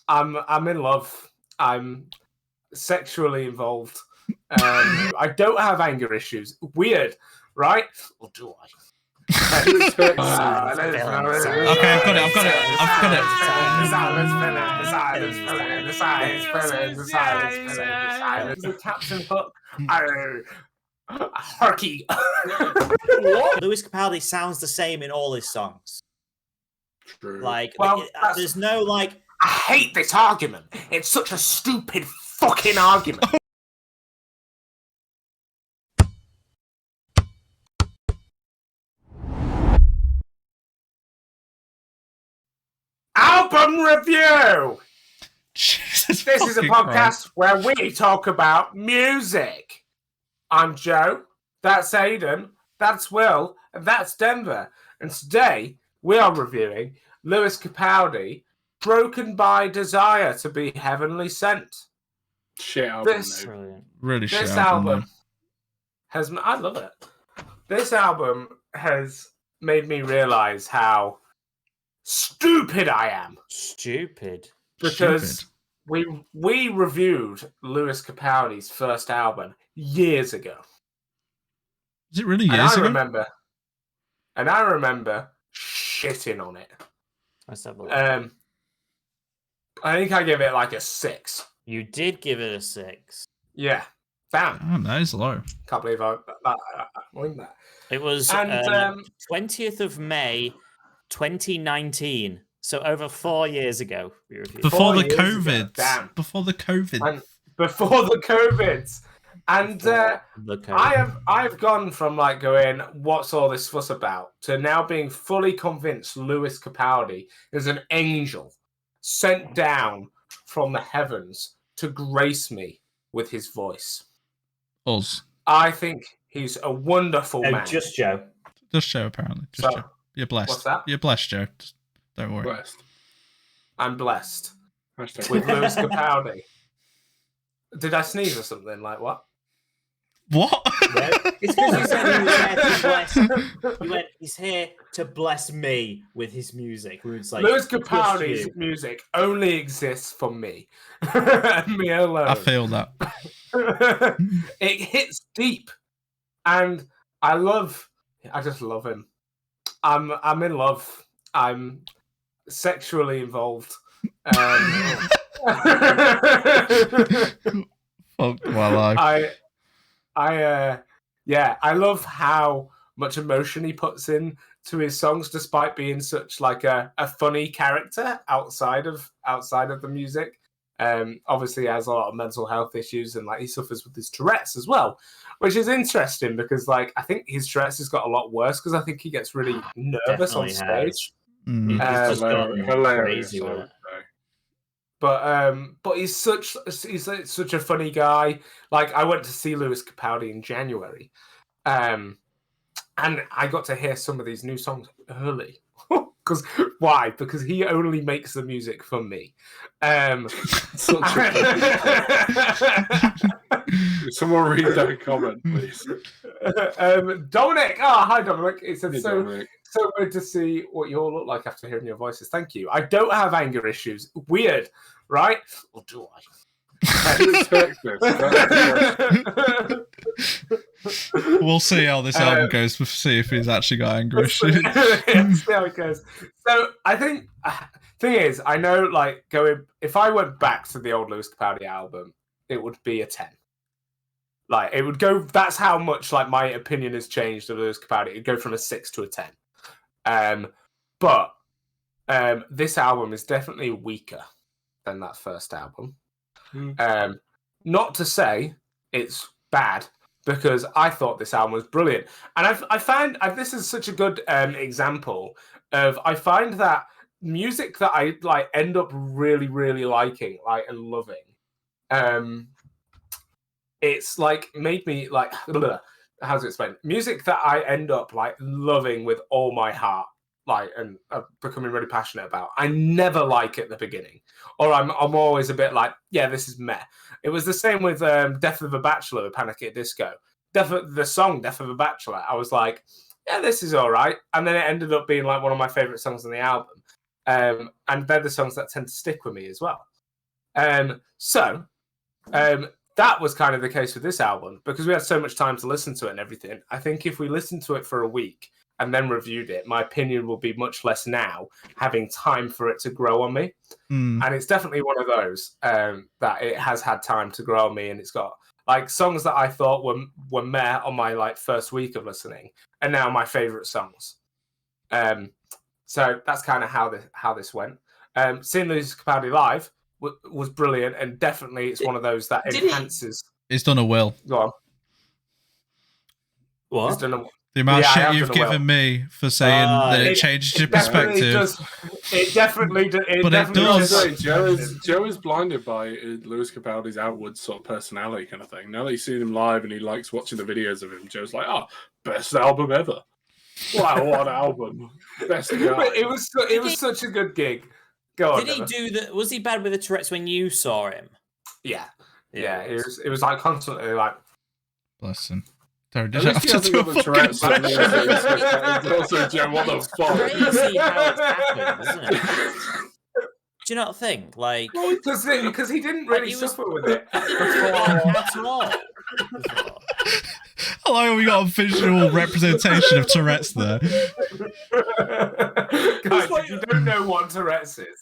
I'm in love. I'm sexually involved. I don't have anger issues. Weird, right? Or do I? Okay, I've got it. The Captain Hook. Harky. What? Lewis Capaldi sounds the same in all his songs. True. Like, Well, there's no like. I hate this argument. It's such a stupid fucking argument. Album review. Jesus, This is a fucking podcast Christ. where we talk about music. I'm Joe. That's Aidan. That's Will. And that's Denver. And today we are reviewing Lewis Capaldi, Broken by Desire to be Heavenly Sent. Shit album. This, Really shit this album, album has... I love it. This album has made me realise how stupid I am. Stupid. Because we reviewed Lewis Capaldi's first album years ago. Is it really years ago? And I remember shitting on it. Let's have a look. I think I gave it like a 6. You did give it a 6. Yeah. Damn. Damn, that is low. Can't believe I won that. It was 20th of May, 2019. So over 4 years ago, we reviewed. Before the 4 years ago. COVID. Damn. Before the COVID. And before the COVID. And I've gone from like going, what's all this fuss about, to now being fully convinced Lewis Capaldi is an angel sent down from the heavens to grace me with his voice. Us. I think he's a wonderful man. Just Joe. Just Joe, apparently. Just Joe. You're blessed. What's that? You're blessed, Joe. Just don't worry. Blessed. I'm blessed Hashtag with Lewis Capaldi. Did I sneeze or something? Like what? What? Yeah. It's because you said he was there to bless. You went, he's here to bless me with his music. It's like, Lewis Capaldi's music only exists for me. Me alone. I feel that. It hits deep. And I just love him. I'm in love. I'm sexually involved. Fuck my life. I love how much emotion he puts in to his songs, despite being such like a funny character outside of the music. Obviously he has a lot of mental health issues, and like he suffers with his Tourette's as well, which is interesting because like I think his Tourette's has got a lot worse because I think he gets really nervous on stage. He's just gone crazy with it. But he's such a funny guy. Like I went to see Lewis Capaldi in January, and I got to hear some of these new songs early. Why? Because he only makes the music for me. Someone read that comment, please. Dominic. Oh, hi, Dominic. It said, Hey, so Dominic. good to see what you all look like after hearing your voices. Thank you. I don't have anger issues. Weird, right? Or do I? We'll see how this album goes. We'll see if he's actually got anger issues. See how it goes. So I think thing is, I know like if I went back to the old Lewis Capaldi album, it would be a 10. Like it would go. That's how much like my opinion has changed of Lewis Capaldi. It'd go from a 6 to a 10. But this album is definitely weaker than that first album. Not to say it's bad, because I thought this album was brilliant, and I find this is such a good example of I find that music that I like end up really really liking, like and loving. It's like made me like how to explain music that I end up like loving with all my heart, like and becoming really passionate about. I never like it at the beginning, or I'm always a bit like, yeah, this is meh. It was the same with Death of a Bachelor with Panic at Disco. The song Death of a Bachelor, I was like, yeah, this is all right, and then it ended up being like one of my favorite songs on the album. And they're the songs that tend to stick with me as well. That was kind of the case with this album because we had so much time to listen to it and everything. I think if we listened to it for a week and then reviewed it, my opinion will be much less now, having time for it to grow on me. And it's definitely one of those that it has had time to grow on me, and it's got like songs that I thought were meh on my like first week of listening, and now my favorite songs. So that's kind of how this went. Seeing Lewis Capaldi live was brilliant, and definitely it's one of those that enhances. He's done a will. Go on. What? He's done a, The amount of shit I've you've done a given me for saying that it changed your perspective. It definitely does. But it does. Joe is blinded by Lewis Capaldi's outward sort of personality kind of thing. Now that he's seen him live and he likes watching the videos of him, Joe's like, "Oh, best album ever! Wow, what album! Best guy." It was such a good gig. Go on. Did he do that? Was he bad with the Tourette's when you saw him? Yeah. It was like constantly like. Bless him. Sorry, At least he hasn't got the Tourette's. Also, Joe, what the fuck? Crazy how it's happened, isn't it? Do you not think? Like, because he didn't really suffer with it at all. I like we got a visual representation of Tourette's there. Guys, if you don't know what Tourette's is,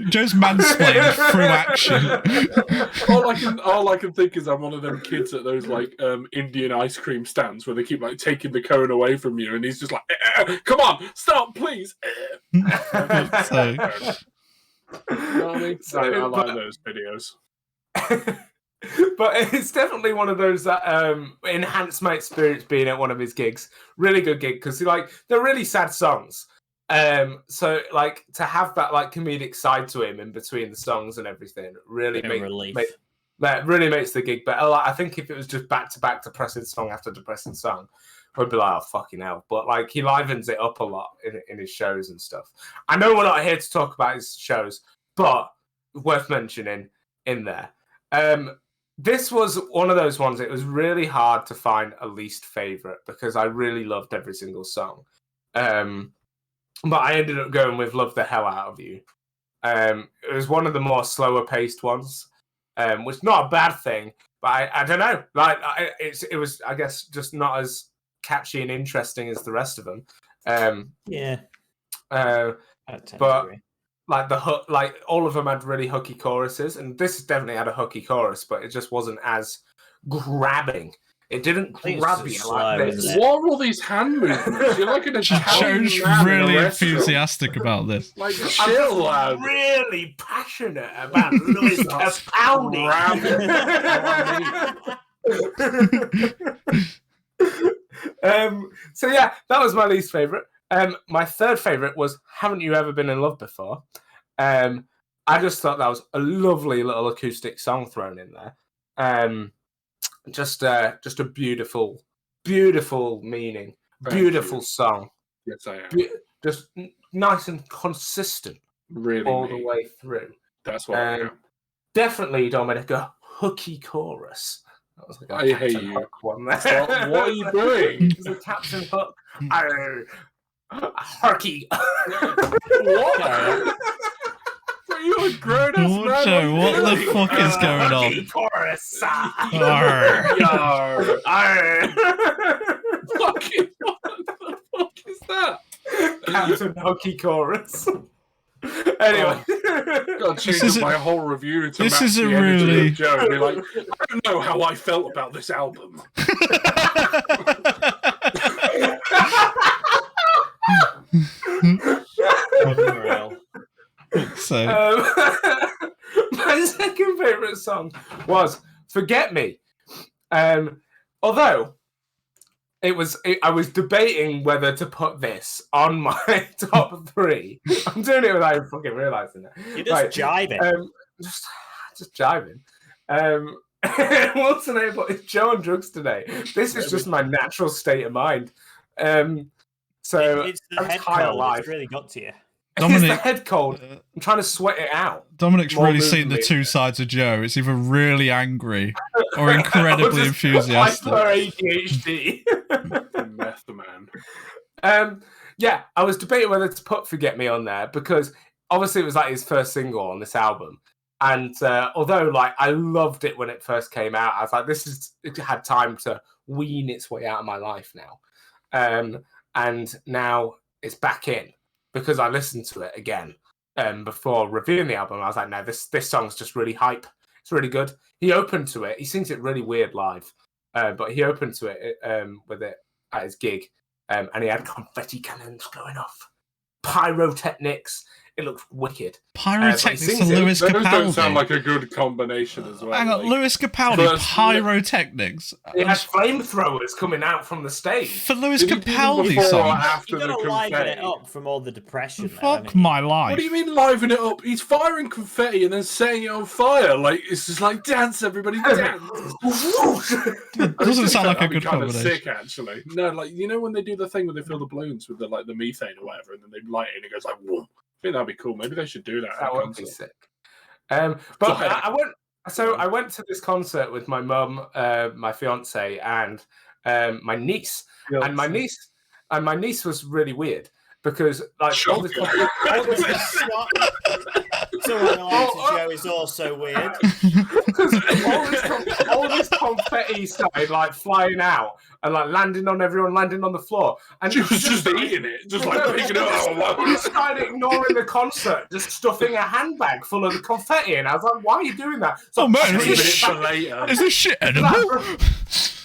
Joe's mansplained through action. all I can think is I'm one of them kids at those like Indian ice cream stands where they keep like taking the cone away from you, and he's just like, "Come on, stop, please." So, You know what I mean? I like those videos. But it's definitely one of those that enhanced my experience being at one of his gigs. Really good gig because they're really sad songs. So like to have that like comedic side to him in between the songs and everything really really makes the gig better. Like, I think if it was just back to back depressing song after depressing song, I'd be like, oh fucking hell. But like he livens it up a lot in his shows and stuff. I know we're not here to talk about his shows, but worth mentioning in there. This was one of those ones. It was really hard to find a least favorite because I really loved every single song. But I ended up going with "Love the Hell Out of You." It was one of the more slower paced ones, which is not a bad thing. But I don't know. Like it was, I guess, just not as catchy and interesting as the rest of them. But. Like the hook, like all of them had really hooky choruses, and this definitely had a hooky chorus, but it just wasn't as grabbing. It didn't grab you like this. What are all these hand movements? You're like an Italian Joe's really enthusiastic about this. Like, chill, lad. I'm really passionate about Lewis Capaldi. So yeah, that was my least favorite. My third favorite was "Haven't You Ever Been in Love Before?" I just thought that was a lovely little acoustic song thrown in there. Just a beautiful, beautiful meaning, beautiful song. Yes, I am. Just nice and consistent, Really, all the way through. That's what I am. Definitely, Dominic, a hooky chorus. That was like I hate you. Hook one there. What are you doing? It's a Captain Hook. Hooky. What? Are you a grown-ass man? Joe, what the fuck is going on? Hooky chorus. Fucking what the fuck is that? Captain Hooky chorus. Anyway, gotta change up my whole review to this match is a the energy really of Joe. Be like, I don't know how I felt about this album. So my second favorite song was "Forget Me." Although I was debating whether to put this on my top three. I'm doing it without even fucking realizing it. You're just jiving. Just jiving. What's the name? It's Joe on drugs today. This is just my natural state of mind. So it's the head high cold. alive. It's really got to you. It's the head cold. I'm trying to sweat it out. Dominic's really seen the two sides of Joe. It's either really angry or incredibly enthusiastic. Hyper ADHD. Meth man. Yeah, I was debating whether to put "Forget Me" on there because obviously it was like his first single on this album, And although like I loved it when it first came out, I was like, it had time to wean its way out of my life now. And now it's back in because I listened to it again before reviewing the album. I was like, no, this song's just really hype. It's really good. He opened to it. He sings it really weird live, but he opened to it with it at his gig, and he had confetti cannons going off, pyrotechnics. It looks wicked. Pyrotechnics to Lewis Those Capaldi. don't sound like a good combination as well. Hang on, Lewis Capaldi, pyrotechnics. He had flamethrowers coming out from the stage. For Lewis Did he do them Capaldi before or songs. after You've got the to liven it confetti? up from all the depression. Fuck my life. What do you mean liven it up? He's firing confetti and then setting it on fire. Like, it's just like, dance, everybody, dance. It doesn't sound like a good kind of combination. sick, actually. No, like, you know when they do the thing where they fill the balloons with the like the methane or whatever, and then they light it and it goes like, whoa. I think that'd be cool. Maybe they should do that. That would be sick. But I went. So I went to this concert with my mum, my fiance, and my niece. And my niece was really weird because like all this Someone related to Joe is also weird. because all this confetti started like flying out and like landing on everyone, landing on the floor, and She was just eating it, just like picking it up. She started ignoring the concert, just stuffing a handbag full of the confetti, and I was like, "Why are you doing that?" So Oh man, Leaving it is for later. this shit edible?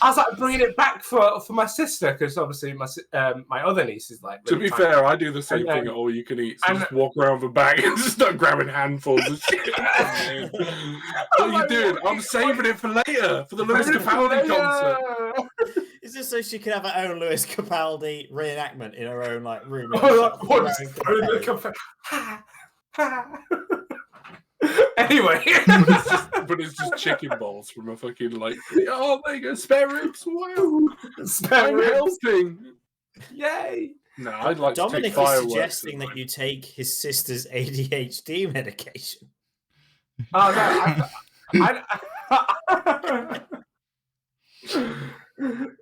I was like bringing it back for my sister because obviously my other niece is like. To really be tiny. fair, I do the same And then- thing at all you can eat. So and- just walk around with a bag and just start grabbing handfuls of shit. What are you doing? I'm saving it for later, for the Lewis Capaldi concert. Is this so she can have her own Lewis Capaldi reenactment in her own like room? Anyway, But it's just chicken balls from a fucking like. Oh, there you go, spare ribs. Wow, spare I'm ribs. helping. Yay! No, I'd like to Dominic take is fireworks. suggesting that you take his sister's ADHD medication. Oh no!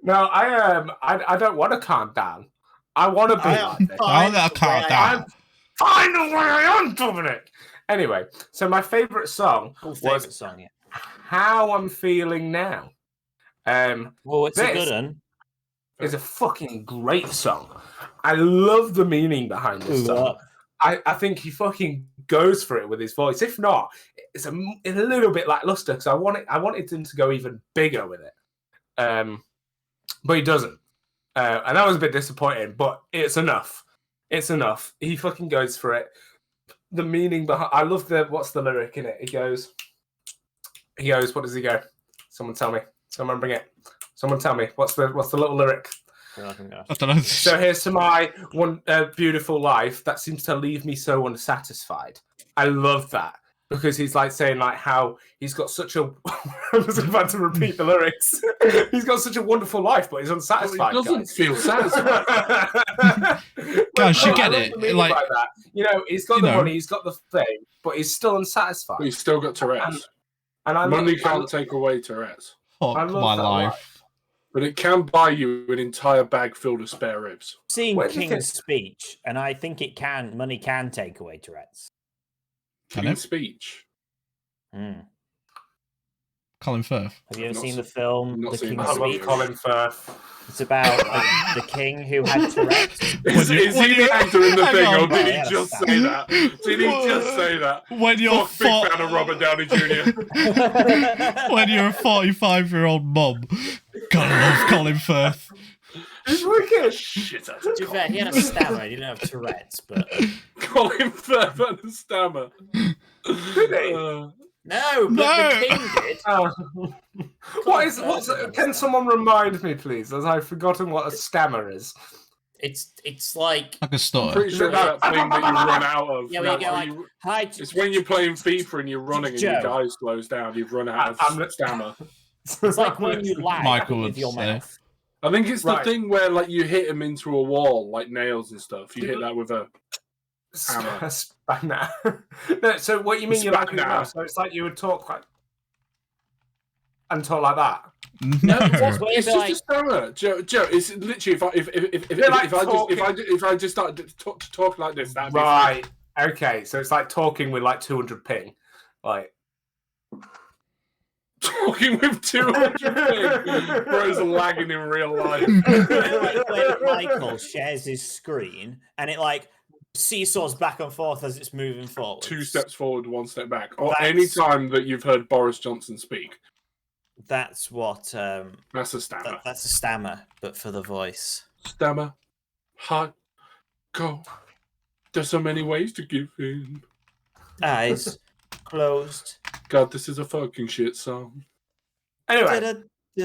No, I don't want to calm down. I want to be like this. I want to calm down. Find the way I am, Dominic. Anyway, so my favourite song Cool was favourite song, yeah. "How I'm Feeling Now." Well, it's a this- good one. Is a fucking great song. I love the meaning behind this song. I think he fucking goes for it with his voice. If not, it's a little bit lackluster because I wanted him to go even bigger with it, but he doesn't, and that was a bit disappointing. But it's enough. It's enough. He fucking goes for it. The meaning behind. I love what's the lyric in it. He goes. What does he go? Someone tell me. Someone bring it. Someone tell me. What's the little lyric? I don't know. So here's to my one beautiful life that seems to leave me so unsatisfied. I love that because he's like saying like how he's got such a. I was about to repeat the lyrics. He's got such a wonderful life, but he's unsatisfied. Well, he doesn't feel satisfied. Guys, you I get love it, the meaning like- by that. You know, he's got You the know. money, he's got the fame, but he's still unsatisfied. But he's still got Tourette's. And I Money love, can't take away Tourette's, Fuck I love my that life. but it can buy you an entire bag filled of spare ribs. Seen Where do you King's speech, and I think money can take away Tourette's. Can In it? speech. Mm. Colin Firth. Have you ever Not seen seen- the film not The seen King's that. I love Speech? Colin Firth. It's about the king who had Tourette's. Is he the actor in the Hang thing, on. or did he Yeah, just that's say that? Did he just say that? When you're Fuck, big fan of Robert Downey Jr. when you're a 45-year-old mum, gotta love Colin Firth. He's wicked. Shit, that's To be fair, he had a stammer. He didn't have Tourette's, but Colin Firth and the stammer. Did he? no, but No. the king did. What's can someone remind me, please? As I've forgotten what a stammer is. It's like Like a stutter. Pretty sure it's that thing that you run out of. yeah, where you No, go like hi. it's when you're playing FIFA and you're running and your Joe. guy slows down, you've run out I'm of stammer. It's like when you laugh Michael with would your say. mouth. I think it's the Right. thing where like you hit him into a wall, like nails and stuff. You hit that with a hammer. Spanner. No, so what you mean? You're like Spanner. so it's like you would talk like and talk like that. No. That's where It's you'd be just like, a stammer, Joe. It's literally if I just start talking like this, that'd be Right. Okay. So it's like talking with like 200 ping. Like Talking with 200 ping. Bro's lagging in real life. You know, like when Michael shares his screen and it like seesaws back and forth as it's moving forward. 2 steps forward, 1 step back. Or That's- any time that you've heard Boris Johnson speak. That's what. That's a stammer. That's a stammer, but for the voice. Stammer. Hot. Go. There's so many ways to give in. Eyes closed. God, this is a fucking shit song. Anyway,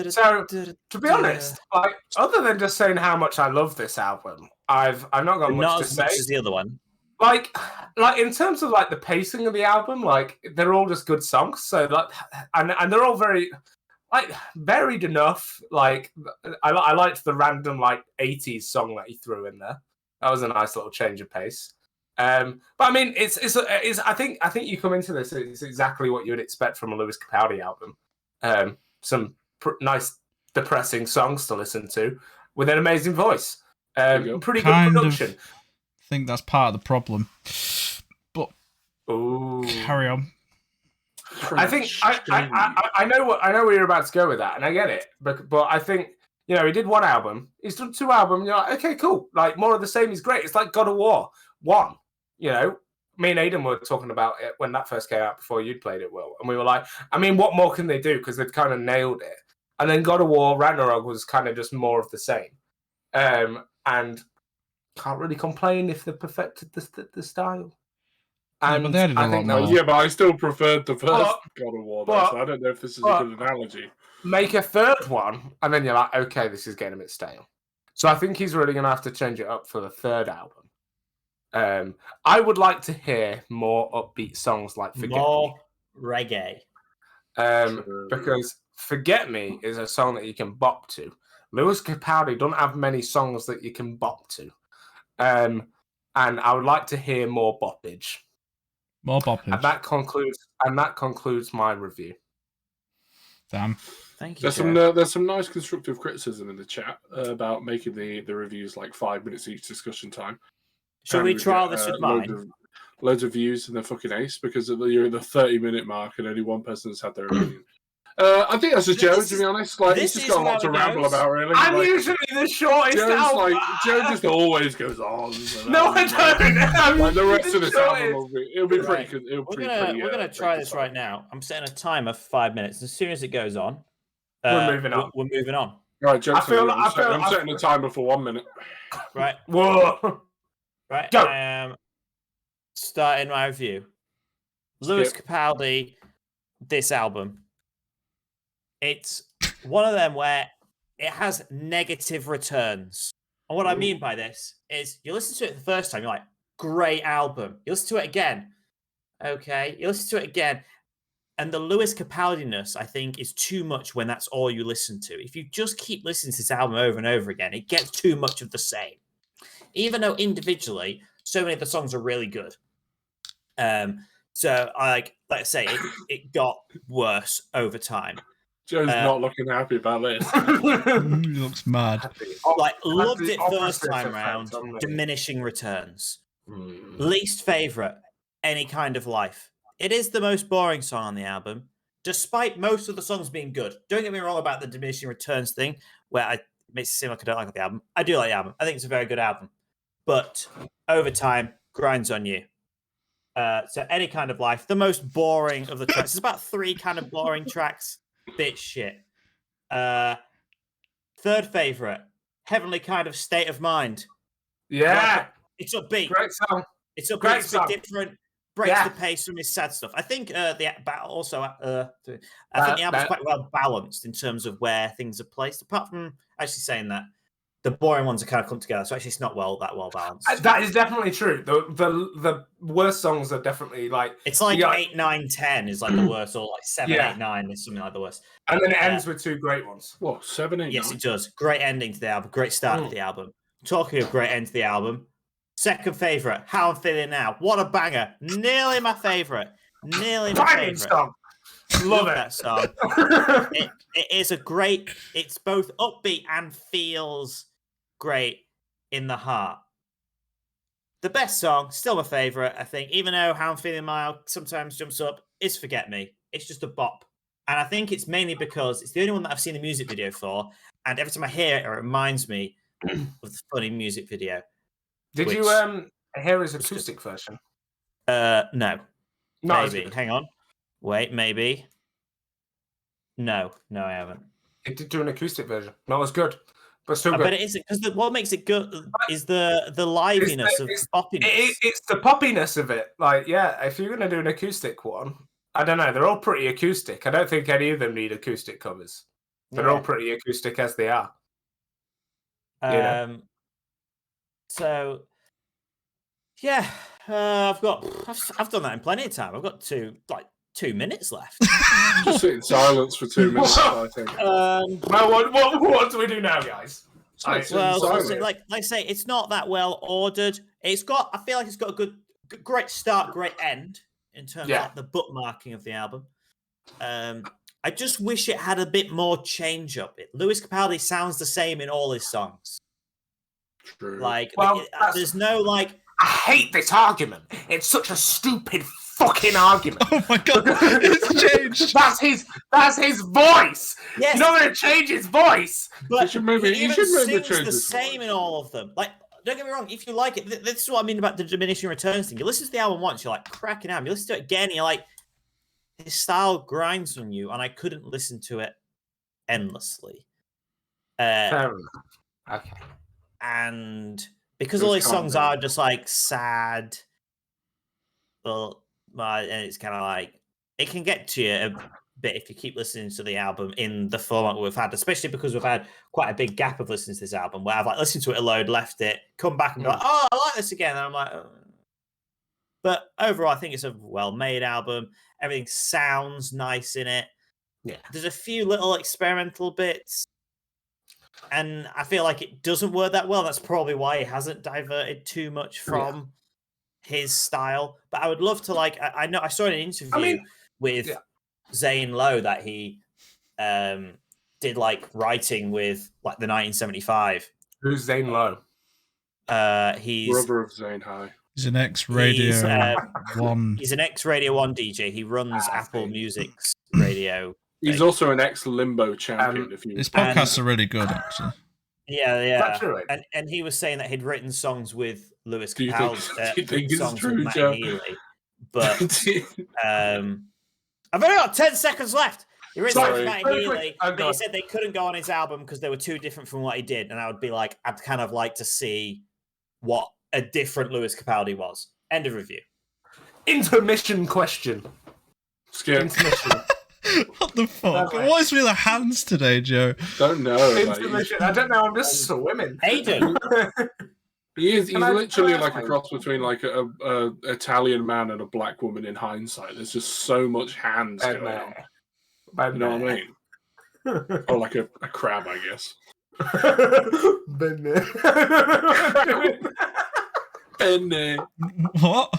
so to be honest, like other than just saying how much I love this album, I've not got much not to as say. much as the other one. Like in terms of like the pacing of the album, like they're all just good songs. So like, and they're all very like varied enough. Like I liked the random like 80s song that he threw in there. That was a nice little change of pace. But I mean, it's I think you come into this, it's exactly what you would expect from a Lewis Capaldi album. Some nice depressing songs to listen to with an amazing voice. Pretty good production. I think that's part of the problem. But Ooh. carry on. I think I know where you're about to go with that, and I get it. But I think he did one album, he's done 2 albums. You're like, okay, cool. Like more of the same is great. It's like God of War 1. Me and Aidan were talking about it when that first came out before you'd played it, Will, and we were like, I mean, what more can they do? Because they've kind of nailed it. And then God of War Ragnarok was kind of just more of the same. And can't really complain if they perfected the style. And but they added a lot more. Yeah, but I still preferred the first God of War, though, so I don't know if this is a good analogy. Make a third one, and then you're like, okay, this is getting a bit stale. So I think he's really going to have to change it up for the third album. I would like to hear more upbeat songs like Forget More Me. reggae. Because Forget Me is a song that you can bop to. Lewis Capaldi don't have many songs that you can bop to. And I would like to hear more boppage. More boppage. And that concludes my review. Damn. Thank you. There's some nice constructive criticism in the chat about making the reviews like 5 minutes each discussion time. Should we trial this with mine? Loads of views and they're fucking ace because you're at the 30-minute mark and only one person has had their opinion. I think that's a Joe, to be honest. Like he's just got a lot to ramble about, really. I'm usually the shortest album. Joe just always goes on. No, I don't. Like the rest of this album it'll be pretty good. We're gonna try this right now. I'm setting a timer for 5 minutes. As soon as it goes on, we're moving on. We're moving on. Right, Joe. I'm setting a timer for 1 minute. Right. Whoa. Right. Go. I am starting my review. Lewis Capaldi, this album. It's one of them where it has negative returns. And what I mean by this is you listen to it the first time, you're like, great album. You listen to it again. Okay. You listen to it again. And the Lewis Capaldi-ness, I think, is too much when that's all you listen to. If you just keep listening to this album over and over again, it gets too much of the same. Even though individually, so many of the songs are really good. So, like I say, it got worse over time. Joe's not looking happy about this. He looks mad. Like, loved it first time round, diminishing returns. Least favourite, Any Kind of Life. It is the most boring song on the album, despite most of the songs being good. Don't get me wrong about the diminishing returns thing, where it makes it seem like I don't like the album. I do like the album. I think it's a very good album. But over time, grinds on you. So Any Kind of Life, the most boring of the tracks. There's about 3 kind of boring tracks. Bit shit. Third favourite, Heavenly Kind of State of Mind. Yeah. It's upbeat. Great song. It's upbeat. Great It's a bit different. Breaks the pace from his sad stuff. I think I think the album's quite well balanced in terms of where things are placed. Apart from actually saying that, the boring ones are kind of come together. So actually, it's not that well balanced. That is definitely true. The worst songs are definitely like it's like 8, 9, 10 is like the worst, or like 7, 8, 9 is something like the worst. And then it ends with 2 great ones. What, 7, 8? Yes, it does. Great ending to the album. Great start to the album. Talking of great end to the album. Second favourite, How I'm Feeling Now. What a banger. Nearly my favourite. Nearly my favourite. Song. Love that song. It is a great, it's both upbeat and feels great in the heart. The best song, still my favourite, I think, even though How I'm Feeling Now sometimes jumps up, is Forget Me. it's just a bop. And I think it's mainly because it's the only one that I've seen a music video for. And every time I hear it, it reminds me of the funny music video. Did you hear his acoustic version? No. Not Maybe. Hang on. Wait, maybe. No, I haven't. It did do an acoustic version. Not as good, but still good. But it isn't, because what makes it good is the liveliness of the poppiness. It's the poppiness of it. Like, yeah, if you're going to do an acoustic one, I don't know, they're all pretty acoustic. I don't think any of them need acoustic covers. They're all pretty acoustic as they are. So, yeah, I've done that in plenty of time. I've got 2 minutes left. Just sit in silence for 2 minutes. I think. Well, what do we do now, guys? Like I say, it's not that well ordered. I feel like it's got a great start, great end in terms of like the bookmarking of the album. I just wish it had a bit more change up. Lewis Capaldi sounds the same in all his songs. True. There's no like. I hate this argument. It's such a stupid fucking argument. Oh my god, it's changed. That's his voice. Yes. You're not going to change his voice. But you should maybe sings change the same in all of them. Like, don't get me wrong. If you like it, this is what I mean about the diminishing returns thing. You listen to the album once, you're like cracking out. You listen to it again, you're like, his style grinds on you, and I couldn't listen to it endlessly. Fair enough. Okay. And because all his songs are just like sad, and it's kind of like it can get to you a bit if you keep listening to the album in the format we've had, especially because we've had quite a big gap of listening to this album where I've like listened to it a load, left it, come back and be like, oh, I like this again, and I'm like, oh. But overall, I think it's a well-made album. Everything sounds nice in it. Yeah, there's a few little experimental bits. And I feel like it doesn't work that well. That's probably why he hasn't diverted too much from his style. But I would love to I know I saw in an interview with Zane Lowe that he did like writing with like the 1975. Who's Zane Lowe? He's brother of Zane High. He's an ex-Radio 1. He's an ex-Radio 1 DJ. He runs Apple Music's radio. He's also an ex-Limbo champion. His podcasts are really good, actually. Yeah. And he was saying that he'd written songs with Lewis Capaldi. Do you think it's true, with Joe? Matt Healy, but I've only got 10 seconds left. He written songs with Matt Healy, but he said they couldn't go on his album because they were too different from what he did. And I would be like, I'd kind of like to see what a different Lewis Capaldi was. End of review. Intermission question. Skip. Intermission. What the fuck? What is with the hands today, Joe? Don't know. Intermission. I don't know. I'm just swimming. Aidan. He's literally like a cross between like a Italian man and a black woman in hindsight. There's just so much hands going on. You know what I mean? Or like a crab, I guess. Benne. What?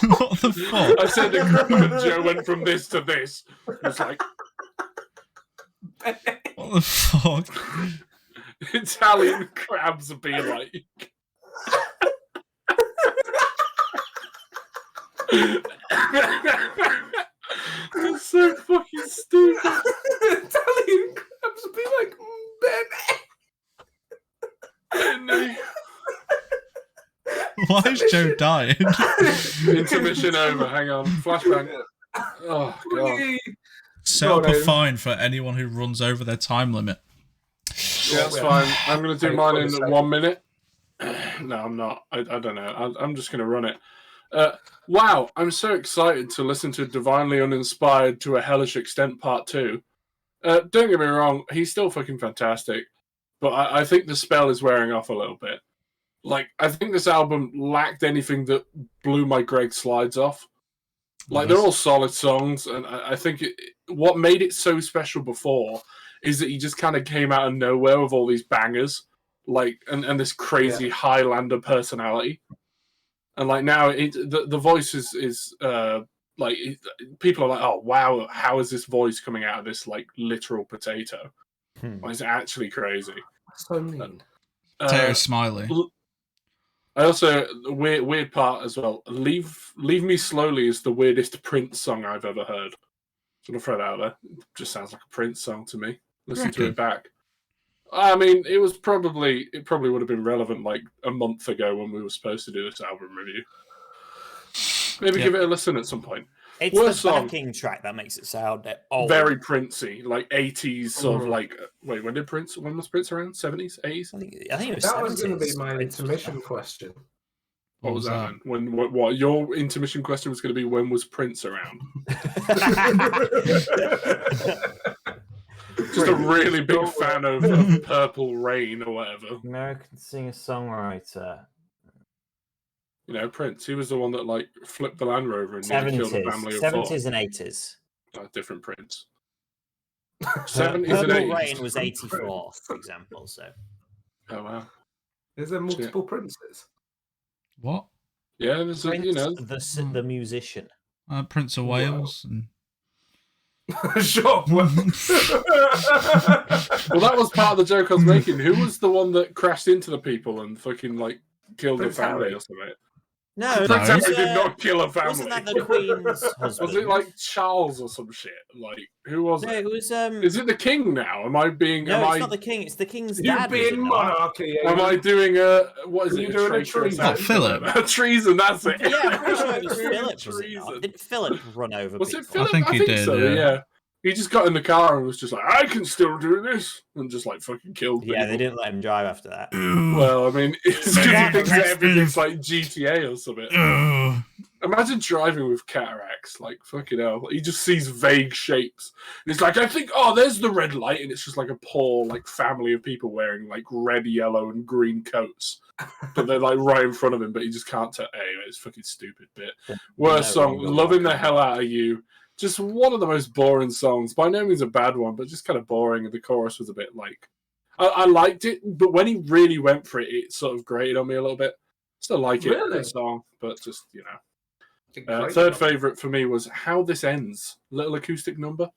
What the fuck? I said a crab and Joe went from this to this. It's like... What the fuck? Italian crabs be like... That's so fucking stupid. Italian crabs be like Benne. Why is Joe dying? Intermission over. Hang on. Flashback. Oh, God. Set up a fine for anyone who runs over their time limit. Yeah, that's fine. I'm going to do mine in 1 minute. No, I'm not. I don't know. I'm just going to run it. Wow, I'm so excited to listen to Divinely Uninspired to a Hellish Extent Part 2. Don't get me wrong, he's still fucking fantastic. But I think the spell is wearing off a little bit. Like, I think this album lacked anything that blew my Greg slides off. Like, they're all solid songs, and I think what made it so special before is that he just kind of came out of nowhere with all these bangers, like, and this crazy Highlander personality. And, like, now, the voice is like, people are like, oh, wow, how is this voice coming out of this, like, literal potato? Well, it's actually crazy. So mean. Potato Smiley. I also, weird part as well, Leave Me Slowly is the weirdest Prince song I've ever heard. So I'll throw that out there. It just sounds like a Prince song to me. Listen to it back. I mean, it probably would have been relevant like a month ago when we were supposed to do this album review. Maybe give it a listen at some point. It's the backing track that makes it sound old. Very Princey, like 80s sort of like. Wait, when was Prince around? 70s, 80s? I think it was that 70s. was going to be my intermission question. What was that? What your intermission question was going to be? When was Prince around? Just a really big fan of Purple Rain or whatever. American singer-songwriter. You know, Prince. He was the one that like flipped the Land Rover and nearly killed a family of 70s and 80s. Different Prince. 70s and 80s. Purple Rain was 84, for example. So. Oh wow. Is there multiple Princes? What? Yeah, there's Prince, the musician. Prince of Wales. And... Sure. Well, that was part of the joke I was making. Who was the one that crashed into the people and fucking like killed the family or something? No, Prince Harry did not kill a family. Wasn't that the Queen's husband? Was it like Charles or some shit? Like who was it? No, it was. Is it the King now? Am I being? No, it's not the King. It's the King's dad. You being monarchy? Am I doing a what is it? You doing a treason? Oh, Philip. A treason. That's it. Yeah, I'm pretty sure it was Philip. Did Philip run over? Was people? it Philip? I think he did. So. Yeah. He just got in the car and was just like, I can still do this. And just like fucking killed people. Yeah, they didn't let him drive after that. Well, I mean, it's because he thinks that everything's like GTA or something. Imagine driving with cataracts. Like, fucking hell. He just sees vague shapes. And he's like, I think, there's the red light. And it's just like a poor like family of people wearing like red, yellow, and green coats. But they're like right in front of him, but he just can't tell. Anyway, it's fucking stupid bit. Worst song, Loving the Hell Out of You. Just one of the most boring songs. By no means a bad one, but just kind of boring. And the chorus was a bit like... I liked it, but when he really went for it, it sort of grated on me a little bit. Still like it, the song, but just, you know. Third favourite for me was How This Ends. Little acoustic number.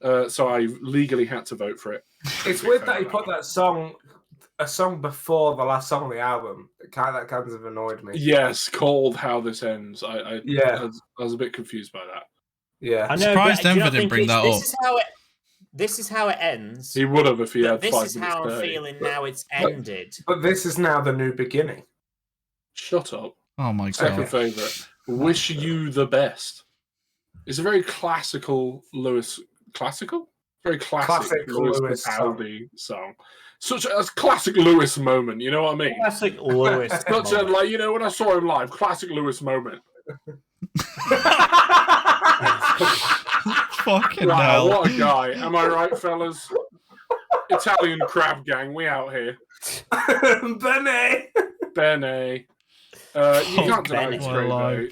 So I legally had to vote for it. It's weird that he put a song before the last song on the album. That kind of annoyed me. Yes, called How This Ends. I was a bit confused by that. Yeah, I'm surprised Denver didn't bring that up. This is how it ends. He would have if he had 5 minutes. This is how I'm feeling now. It's ended. But this is now the new beginning. Shut up. Oh my god. Second favourite. Wish You the Best. It's a very classical Lewis. Classical? Very classic Lewis Capaldi song. Such a classic Lewis moment. You know what I mean? Classic Lewis. Such a like when I saw him live. Classic Lewis moment. Fucking wow, hell. What a guy. Am I right, fellas? Italian crab gang, we out here. Benny! You can't deny it's great, though.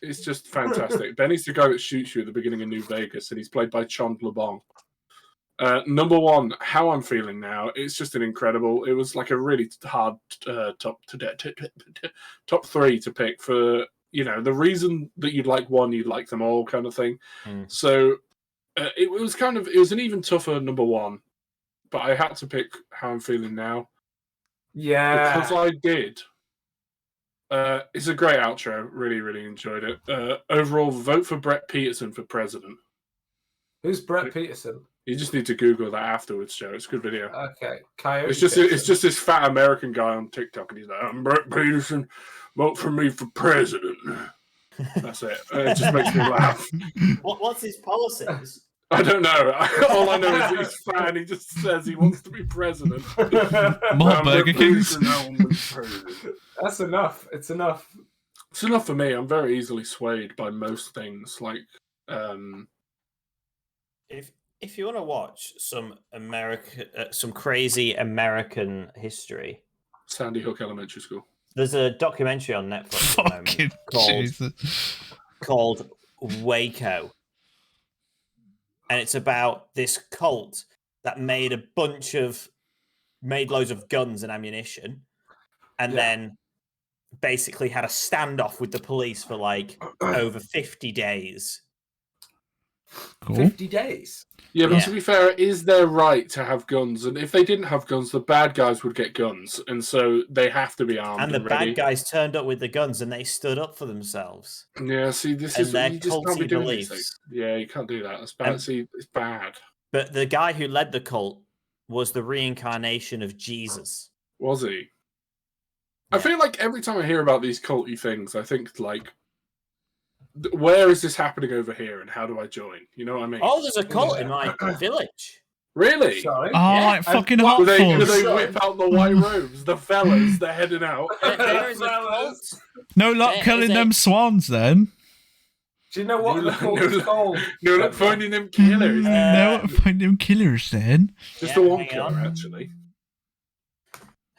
It's just fantastic. Benny's the guy that shoots you at the beginning of New Vegas, and he's played by Chandler Bong. Number one, How I'm Feeling Now. It's just an incredible... It was like a really hard top 3 to pick for... You know, the reason that you'd like one, you'd like them all kind of thing. So it was an even tougher number one, but I had to pick How I'm Feeling Now. Yeah. Because I did. It's a great outro. Really, really enjoyed it. Overall, vote for Brett Peterson for president. Who's Brett Peterson? You just need to Google that afterwards, Joe. It's a good video. Okay. It's just this fat American guy on TikTok, and he's like, I'm Brett Peterson. Vote for me for president. That's it. It just makes me laugh. What's his policies? I don't know. All I know is that he's fat and he just says he wants to be president. More Burger Kings. That's enough. It's enough. It's enough for me. I'm very easily swayed by most things. Like, if you want to watch some crazy American history, Sandy Hook Elementary School. There's a documentary on Netflix at the moment called Waco. And it's about this cult that made loads of guns and ammunition and then basically had a standoff with the police for like over 50 days. Cool. 50 days. Yeah, but Yeah. to be fair, it is their right to have guns, and if they didn't have guns, the bad guys would get guns, and so they have to be armed And and the ready. bad guys turned up with the guns and they stood up for themselves. Yeah, see, this And is their you just can't be culty doing these beliefs. things. Yeah, you can't do that. That's bad. See, it's bad. But the guy who led the cult was the reincarnation of Jesus. Was he? I feel like every time I hear about these culty things, I think like, where is this happening over here, and how do I join? You know what I mean? Oh, there's a cult in my village. Really? Sorry. Oh, Yeah. like fucking And what- Do hot they, do fuzz. they whip out the white robes? The fellas, they're heading out. There is a cult. No luck There killing is a- them swans then. Do you know what No, the cult no, is called? No, look, finding them killers. No, find them killers then. Just Yeah, the one hang killer, on. actually.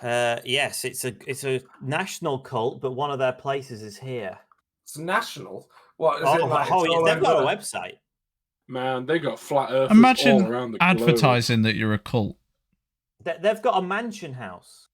Yes, it's a national cult, but one of their places is here. It's national. What is Oh, it like? oh it's yeah, all they've got a over- website. Man, they got flat earthers all Imagine around the globe. advertising that you're a cult. They've got a mansion house.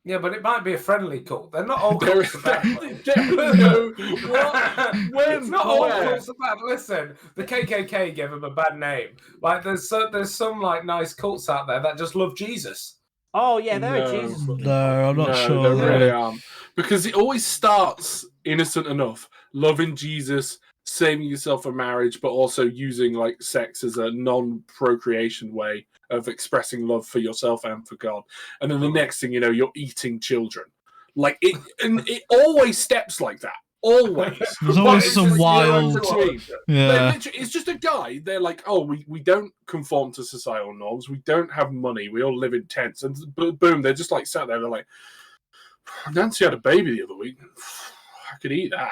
Yeah, but it might be a friendly cult. They're not all cults are bad. No, what? When? It's not all Where? cults are bad. Listen, the KKK gave them a bad name. Like there's some like nice cults out there that just love Jesus. Oh yeah, they're No. a Jesus. No, I'm not No, sure. they really aren't. Because it always starts innocent enough, loving Jesus, saving yourself for marriage, but also using like sex as a non-procreation way of expressing love for yourself and for God. And then the next thing you know, you're eating children. Like it, and it always steps like that. Always. There's But always it's some just wild. between. Yeah. It's just a guy. They're like, oh, we don't conform to societal norms. We don't have money. We all live in tents. And boom, they're just like sat there. They're like, Nancy had a baby the other week. I could eat that.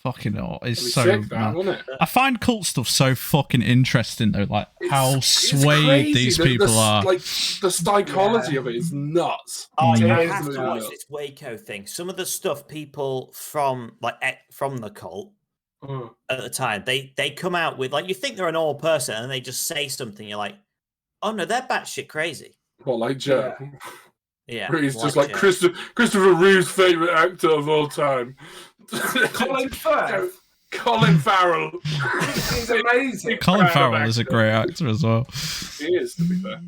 Fucking hell. It'd It's be so sick, that, mad. wouldn't it? I find cult stuff so fucking interesting though, like how It's swayed crazy. these The- people are. Like the psychology of it is nuts. Oh, you Mm. have to Yeah. watch this Waco thing. Some of the stuff people from from the cult Mm. at the time, they come out with like you think they're an old person and they just say something. You're like, oh no, they're batshit crazy. What, like Joe? Yeah, Where he's just like Joe. Christopher Reeve's favourite actor of all time. Colin Firth. Colin Farrell. He's amazing. Colin proud Farrell is a actor. great actor as well. He is, to be fair.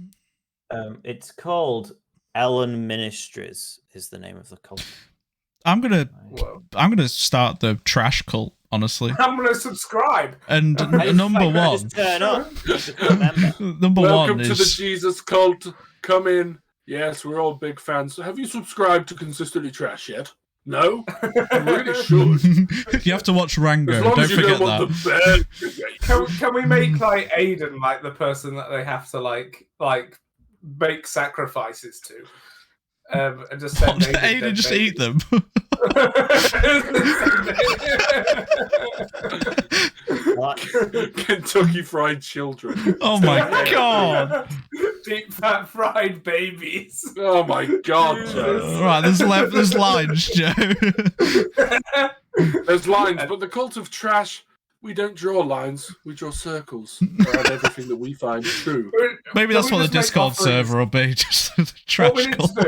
It's called Ellen Ministries. Is the name of the cult. I'm gonna Whoa. start the trash cult, honestly. I'm gonna subscribe. And Hey, number like, one, just turn up. Just become a member. number Welcome one to the is Jesus cult. Come in. Yes, we're all big fans. Have you subscribed to Consistently Trash yet? No? You really should. you have to watch Rango. As long Don't as you forget don't want that. the bad. Can we make like Aidan like the person that they have to like make sacrifices to? And just send What, Aidan just eat them. What? Kentucky Fried Children. Oh my god! Deep fat fried babies. Oh my god, Joe. Right, there's lines, Joe. There's lines, but the cult of trash, we don't draw lines, we draw circles around everything that we find true. Maybe that's Can what we the just make Discord offerings? server will be. Just the trash What we need cult. to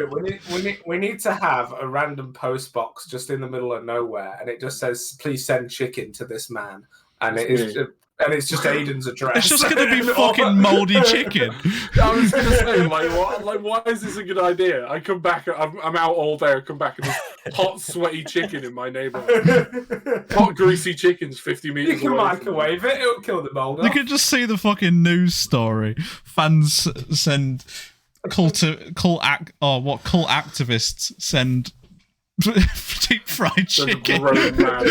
do, we need to have a random post box just in the middle of nowhere, and it just says, "Please send chicken to this man," and it's just Aidan's address. It's just gonna be fucking mouldy chicken. I was going to say, why is this a good idea? I come back, I'm out all day, I come back and there's hot, sweaty chicken in my neighbourhood. Hot, greasy chickens 50 You metres can away. microwave it; it'll kill the mold. You could just see the fucking news story. Fans send cult activists send deep fried There's a chicken grown man.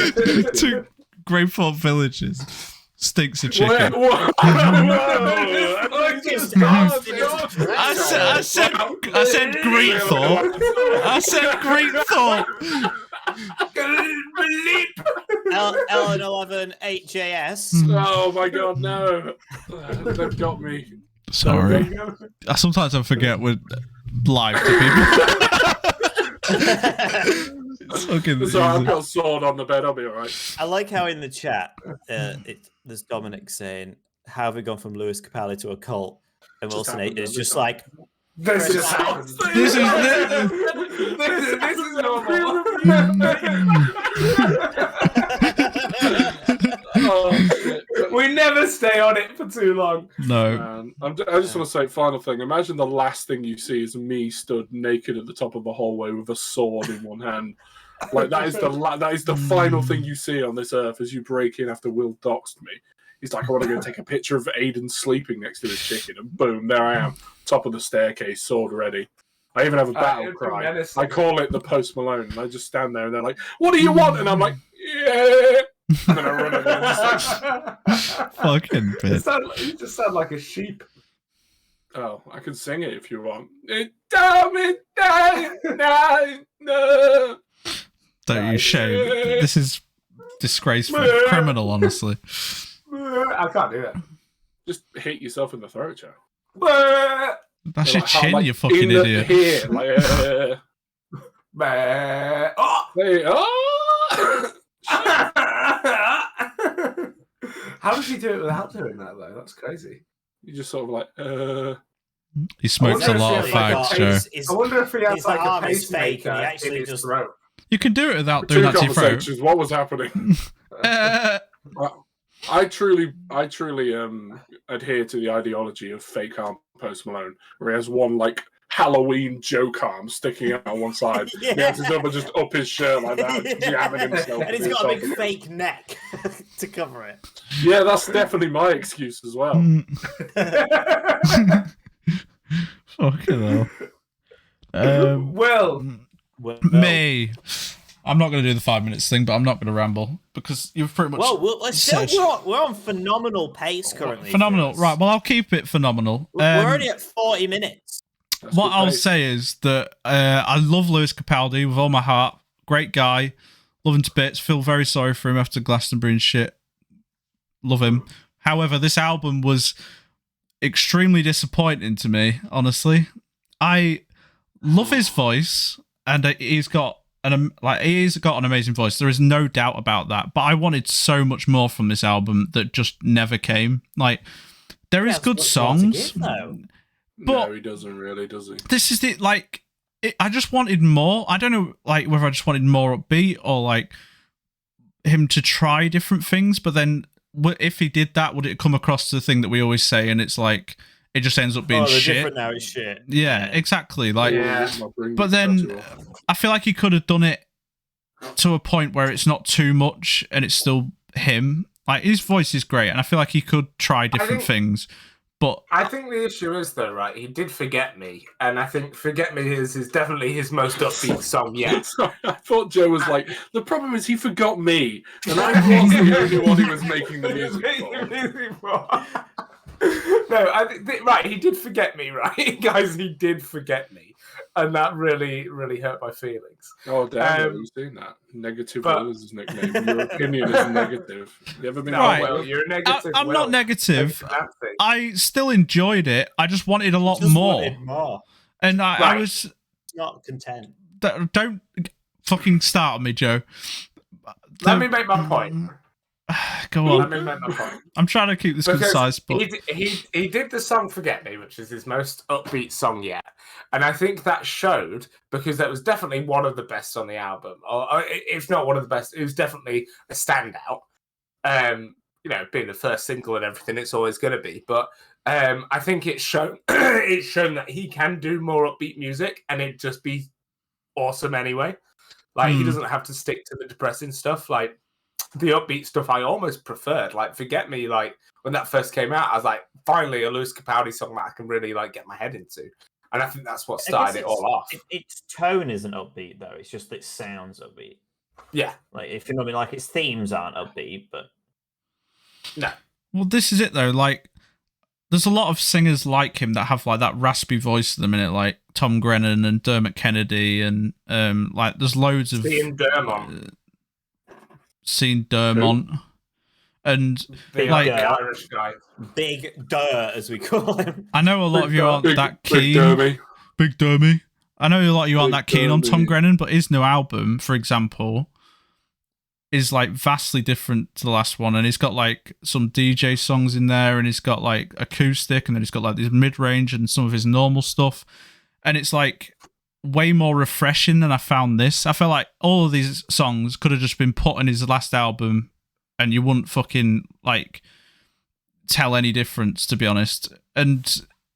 to Grapefruit villages. Stinks of chicken. Whoa. Just I said great thought. I said great thought. Ellen11 8JS. Oh my god, no. They've got me. Sorry. Sometimes I forget we're live to people. It's fucking Sorry, I've easy. got a sword on the bed, I'll be alright. I like how in the chat there's Dominic saying, "How have we gone from Lewis Capaldi to a cult?" And Just Wilson happened is every just time. like, This just happens. This is This is normal. Oh, shit. We never stay on it for too long. No. I just want to say, final thing. Imagine the last thing you see is me stood naked at the top of a hallway with a sword in one hand. Like that is the final thing you see on this earth as you break in after Will doxed me. He's like, I want to go take a picture of Aidan sleeping next to his chicken, and boom, there I am, top of the staircase, sword ready. I even have a battle cry. I call it the Post Malone, and I just stand there, and they're like, "What do you want?" And I'm like, "Yeah," and then I run in and just like, fucking bitch. You just sound like a sheep. Oh, I can sing it if you want. No. Don't you shame? This is disgraceful, criminal, honestly. I can't do that. Just hit yourself in the throat, Joe. That's your chin, you fucking idiot. Here, like, Hey, How does he do it without doing that, though? That's crazy. You just sort of like, He smokes a lot of fags, Joe. I wonder if he has like a fake and he pacemaker actually in his just throat. You can do it without doing that to your throat. conversations. What was happening? I truly adhere to the ideology of fake arm Post Malone, where he has one like Halloween joke arm sticking out on one side. Yeah. He has his other just up his shirt like that, jamming himself. And he's got a big fake neck to cover it. Yeah, that's definitely my excuse as well. Fucking hell. Well, Me. I'm not going to do the 5 minutes thing, but I'm not going to ramble because you've pretty much. Well, we're on phenomenal pace currently. Phenomenal, right? Well, I'll keep it phenomenal. We're only at 40 minutes. What I'll say is that I love Lewis Capaldi with all my heart. Great guy, love him to bits. Feel very sorry for him after Glastonbury and shit. Love him. However, this album was extremely disappointing to me. Honestly, I love his voice, and he's got an amazing voice. There is no doubt about that. But I wanted so much more from this album that just never came. Like, there is good songs. But no, he doesn't really, does he? This is it. Like, I just wanted more. I don't know, like whether I just wanted more upbeat or like him to try different things. But then, if he did that, would it come across to the thing that we always say? And it's like it just ends up being shit. Different now, it's shit. Yeah, exactly. Like, yeah. But then I feel like he could have done it to a point where it's not too much and it's still him. Like, his voice is great, and I feel like he could try different things. But I think the issue is, though, right? He did Forget Me, and I think Forget Me is definitely his most upbeat song yet. Sorry, I thought Joe was like, the problem is he forgot me, and I was the only one who was making the music for. No, right, he did Forget Me, right? Guys, he did Forget Me. And that really, really hurt my feelings. Oh, damn, who's doing that? Negative Will is his nickname. Your opinion is negative. You ever been right. Well, you're negative. I'm not negative. I still enjoyed it. I just wanted a lot more. And I was not content. Don't fucking start on me, Joe. Let me make my point. Go on. Let me make my point. I'm trying to keep this concise, but he did the song "Forget Me," which is his most upbeat song yet, and I think that showed because that was definitely one of the best on the album, or if not one of the best, it was definitely a standout. You know, being the first single and everything, it's always going to be, but I think it's shown that he can do more upbeat music, and it just be awesome anyway. Like he doesn't have to stick to the depressing stuff, like. The upbeat stuff I almost preferred. Like Forget Me, like when that first came out, I was like, finally a Lewis Capaldi song that I can really like get my head into. And I think that's what started it all off. Its tone isn't upbeat though, it's just that it sounds upbeat. Yeah. Like if you know what I mean, like its themes aren't upbeat, but no. Well, this is it though, like there's a lot of singers like him that have like that raspy voice at the minute, like Tom Grennan and Dermot Kennedy and like there's loads of seen Dermont and big like Irish guy, Big Dur as we call him. I know a lot of you aren't that keen. Big Dermy. I know a lot of you aren't that keen on Tom Grennan, but his new album, for example, is like vastly different to the last one, and he's got like some DJ songs in there, and he's got like acoustic, and then he's got like this mid-range and some of his normal stuff, and it's like way more refreshing than I found this. I feel like all of these songs could have just been put on his last album and you wouldn't fucking like tell any difference, to be honest. And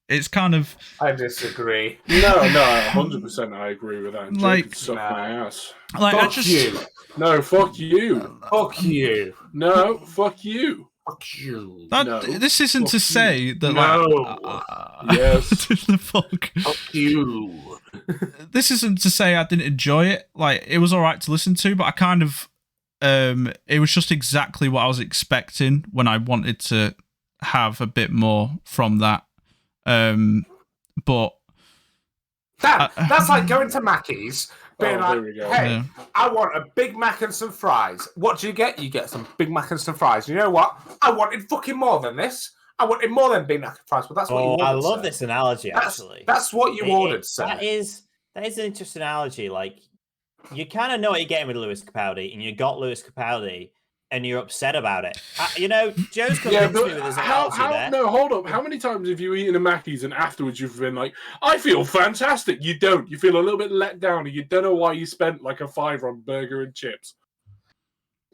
it's kind of... I disagree. No, 100% I agree with that. Joe could suck my ass. Like, fuck you. No, fuck you. Fuck you. No, fuck you. Fuck you. This isn't to say that, Yes. the fuck? Fuck you. This isn't to say I didn't enjoy it. Like, it was alright to listen to, but I kind of... it was just exactly what I was expecting when I wanted to have a bit more from that. But that's like going to Mackey's, being like, hey, Yeah. I want a Big Mac and some fries. What do you get? You get some Big Mac and some fries. You know what? I wanted fucking more than this. I wanted more than Big Mac and fries, but that's what you ordered. I love this analogy, actually. That's what you ordered, sir. That is an interesting analogy. Like, you kind of know what you're getting with Lewis Capaldi, and you got Lewis Capaldi, and you're upset about it. Joe's convinced me with his analogy there. No, hold up. How many times have you eaten a Mackey's and afterwards you've been like, I feel fantastic? You don't. You feel a little bit let down, and you don't know why you spent like a $5 on burger and chips.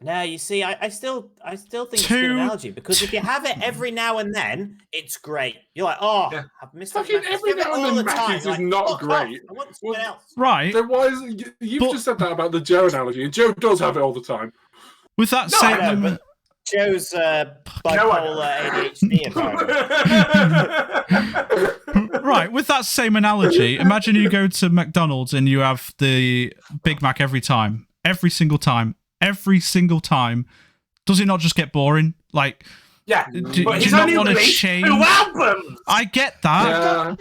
No, you see, I still think it's a good analogy, because if you have it every now and then, it's great. You're like, I've missed fucking every now and then. Mackey's is not great. I want something else. Right. Then why is you've just said that about the Joe analogy, and Joe does have it all the time. With that but Joe's bipolar ADHD environment. Right, with that same analogy, imagine you go to McDonald's and you have the Big Mac every single time. Does it not just get boring? Like, yeah, do you not want to change? 2 albums. I get that.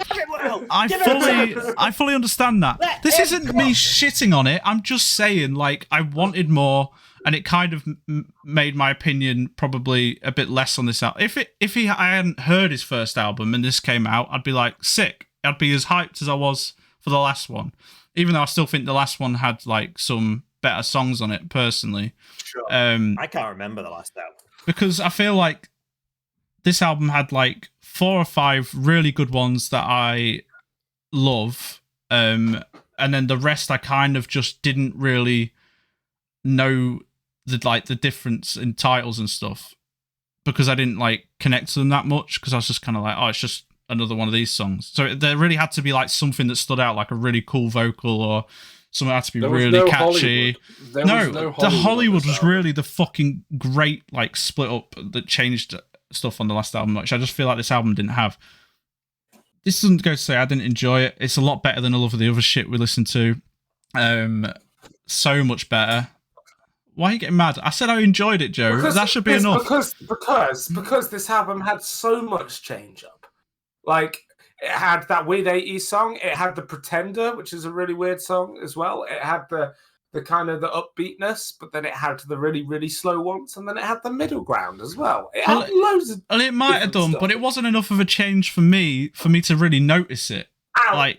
I fully understand that. This isn't me shitting on it. I'm just saying, like, I wanted more, and it kind of made my opinion probably a bit less on this album. If I hadn't heard his first album and this came out, I'd be like, sick. I'd be as hyped as I was for the last one, even though I still think the last one had like some better songs on it personally. Sure. I can't remember the last album, because I feel like this album had like 4 or 5 really good ones that I love, and then the rest I kind of just didn't really know the difference in titles and stuff, because I didn't like connect to them that much, because I was just kind of like, it's just another one of these songs. So there really had to be like something that stood out, like a really cool vocal, or something that had to be really catchy. The Hollywood was really the fucking great like split up that changed stuff on the last album, which I just feel like this album didn't have. This doesn't go to say I didn't enjoy it. It's a lot better than all of the other shit we listened to. So much better. Why are you getting mad? I said I enjoyed it, Joe. That should be enough. Because this album had so much change up. Like, it had that weird 80s song. It had The Pretender, which is a really weird song as well. It had the kind of the upbeatness, but then it had the really, really slow ones, and then it had the middle ground as well. It had loads of it might have done, but it wasn't enough of a change for me to really notice it. I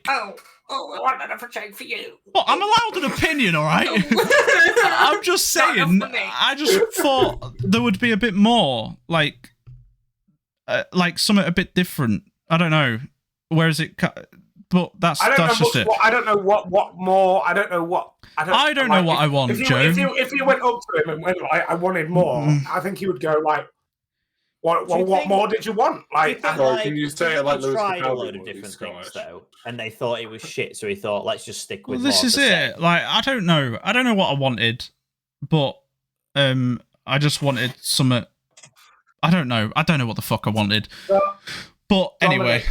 want another change for you. Well, I'm allowed an opinion, all right? I'm just saying, I just thought there would be a bit more, like something a bit different. I don't know. Whereas it, but that's just it. I don't know what more. I don't know what I want, Joe. If you went up to him and went like, I wanted more, I think he would go like, what more did you want? Like, can you say it like Lewis tried a Capaldi load of different things though, and they thought it was shit, so he thought, let's just stick with. Well, this is it. Like, I don't know what I wanted, but I just wanted some. I don't know what the fuck I wanted. But anyway,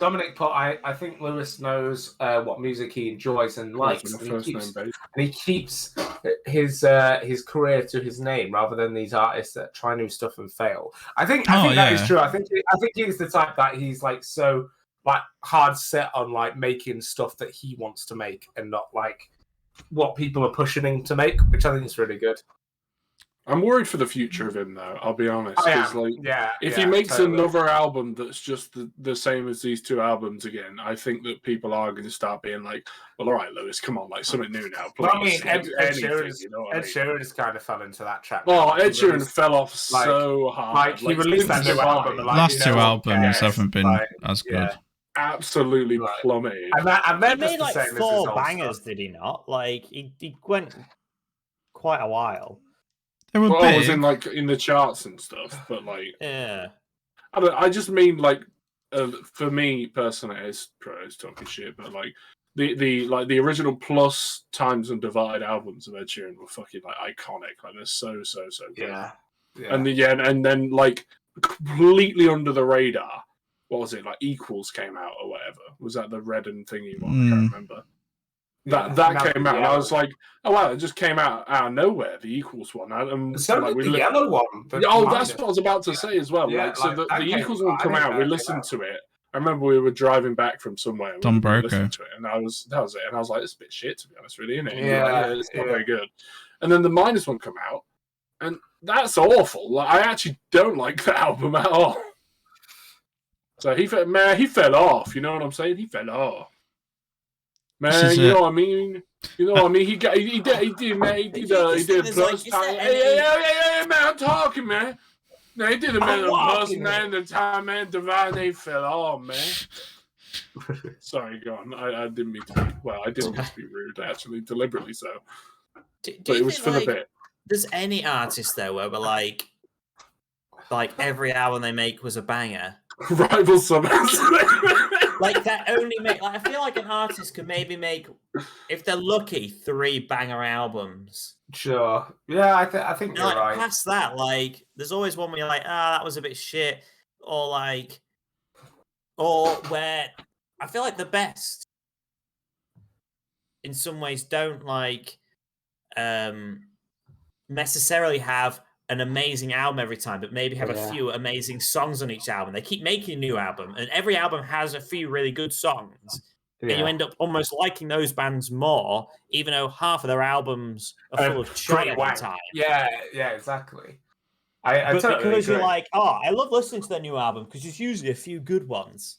Dominic put, I think Lewis knows what music he enjoys and likes, and he keeps his career to his name rather than these artists that try new stuff and fail. I think that is true. I think he's the type that he's like so like hard set on like making stuff that he wants to make and not like what people are pushing him to make, which I think is really good. I'm worried for the future of him, though. I'll be honest. If he makes another album that's just the same as these 2 albums again, I think that people are going to start being like, "Well, all right, Lewis, come on, like something new now." Please. Well, I mean, Ed Sheeran has kind of fell into that trap. Oh, Ed Sheeran fell off so hard. Like he released that new album. Last 2 albums haven't been as good. Absolutely plummeted. And then he made like 4 bangers, did he not? Like he went quite a while. They were Well, big. I was in like in the charts and stuff, but like, Yeah. I just mean like, for me personally, it's talking shit, but like the original Plus Times and Divide albums of Ed Sheeran were fucking like iconic. Like they're so good. Yeah. And then like completely under the radar. What was it like? Equals came out or whatever. Was that the red and thingy one? I can't remember. That came out, and I was like, "Oh wow!" It just came out of nowhere. The Equals one, so like, the yellow one. That's what I was about to say as well. Yeah, like, so like, the Equals one come out. We listened to it. I remember we were driving back from somewhere. And Don we Broco. listened to it, and that was it. And I was like, "It's a bit shit, to be honest, really, isn't it?" Yeah, It's not very good. And then the Minus one come out, and that's awful. Like, I actually don't like the album at all. So he fell off. You know what I'm saying? He fell off. Man, you know what I mean? You know what I mean? He did, man. He did plus time. Hey, man, I'm talking, man. No, he did a man plus man the time, man. Divine, they fell off, man. Sorry, go on. I didn't mean to be. Well, I didn't mean to be rude, actually, deliberately so. But it was for the bit. There's any artist though where we're like every album they make was a banger. Rival Summers. Like that only make. Like, I feel like an artist could maybe make, if they're lucky, 3 banger albums. Sure. Yeah, I think you're right. Past that, like, there's always one where you're like, that was a bit shit, or where I feel like the best, in some ways, don't necessarily have an amazing album every time, but maybe have a few amazing songs on each album. They keep making a new album, and every album has a few really good songs. And you end up almost liking those bands more, even though half of their albums are full of shit at the time. Yeah, exactly. I totally because agree. You're like, I love listening to their new album because there's usually a few good ones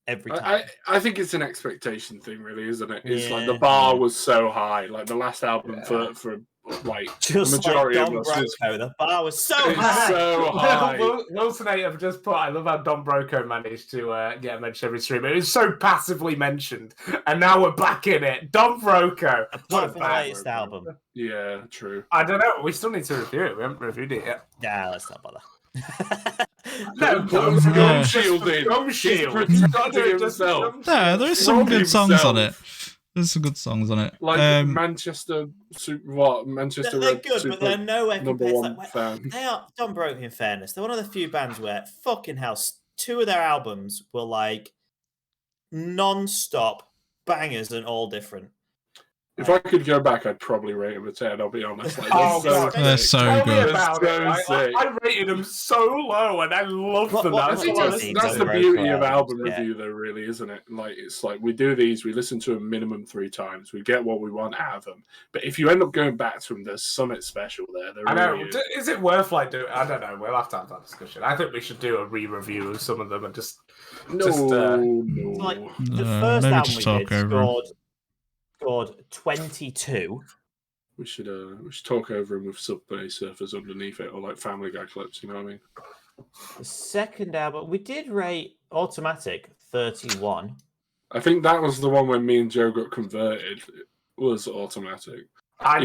every time. I think it's an expectation thing, really, isn't it? It's like the bar was so high. Like the last album for like just the majority like of Don us. Broco, the bar was so It's high. so high. Wilson have just put, I love how Don Broco managed to get mentioned every stream. It was so passively mentioned, and now we're back in it. Don Broco. Apart from the latest album. Yeah, true. I don't know. We still need to review it. We haven't reviewed it yet. Yeah, let's not bother. No, Gum Shield in. Gum Shield. No, there's some good songs on it. There's some good songs on it. Like Manchester Manchester. They're good, but they're nowhere compared to #1 fan. They are Don Broco, in fairness. They're one of the few bands where fucking hell, 2 of their albums were like non-stop bangers and all different. If I could go back, I'd probably rate them a 10, I'll be honest. Like, they're so good. I rated them so low, and I love them. That's the beauty of album review, though, really, isn't it? Like, it's like we do these, we listen to them minimum 3 times, we get what we want out of them. But if you end up going back to them, there's something special there. I know. Is it worth doing? I don't know. We'll have to have that discussion. I think we should do a re-review of some of them and just. Like the first album we did scored 22. We should talk over him with Subway Surfers underneath it, or like Family Guy clips. You know what I mean? The second album we did rate Automatic 31. I think that was the one when me and Joe got converted. It was Automatic. I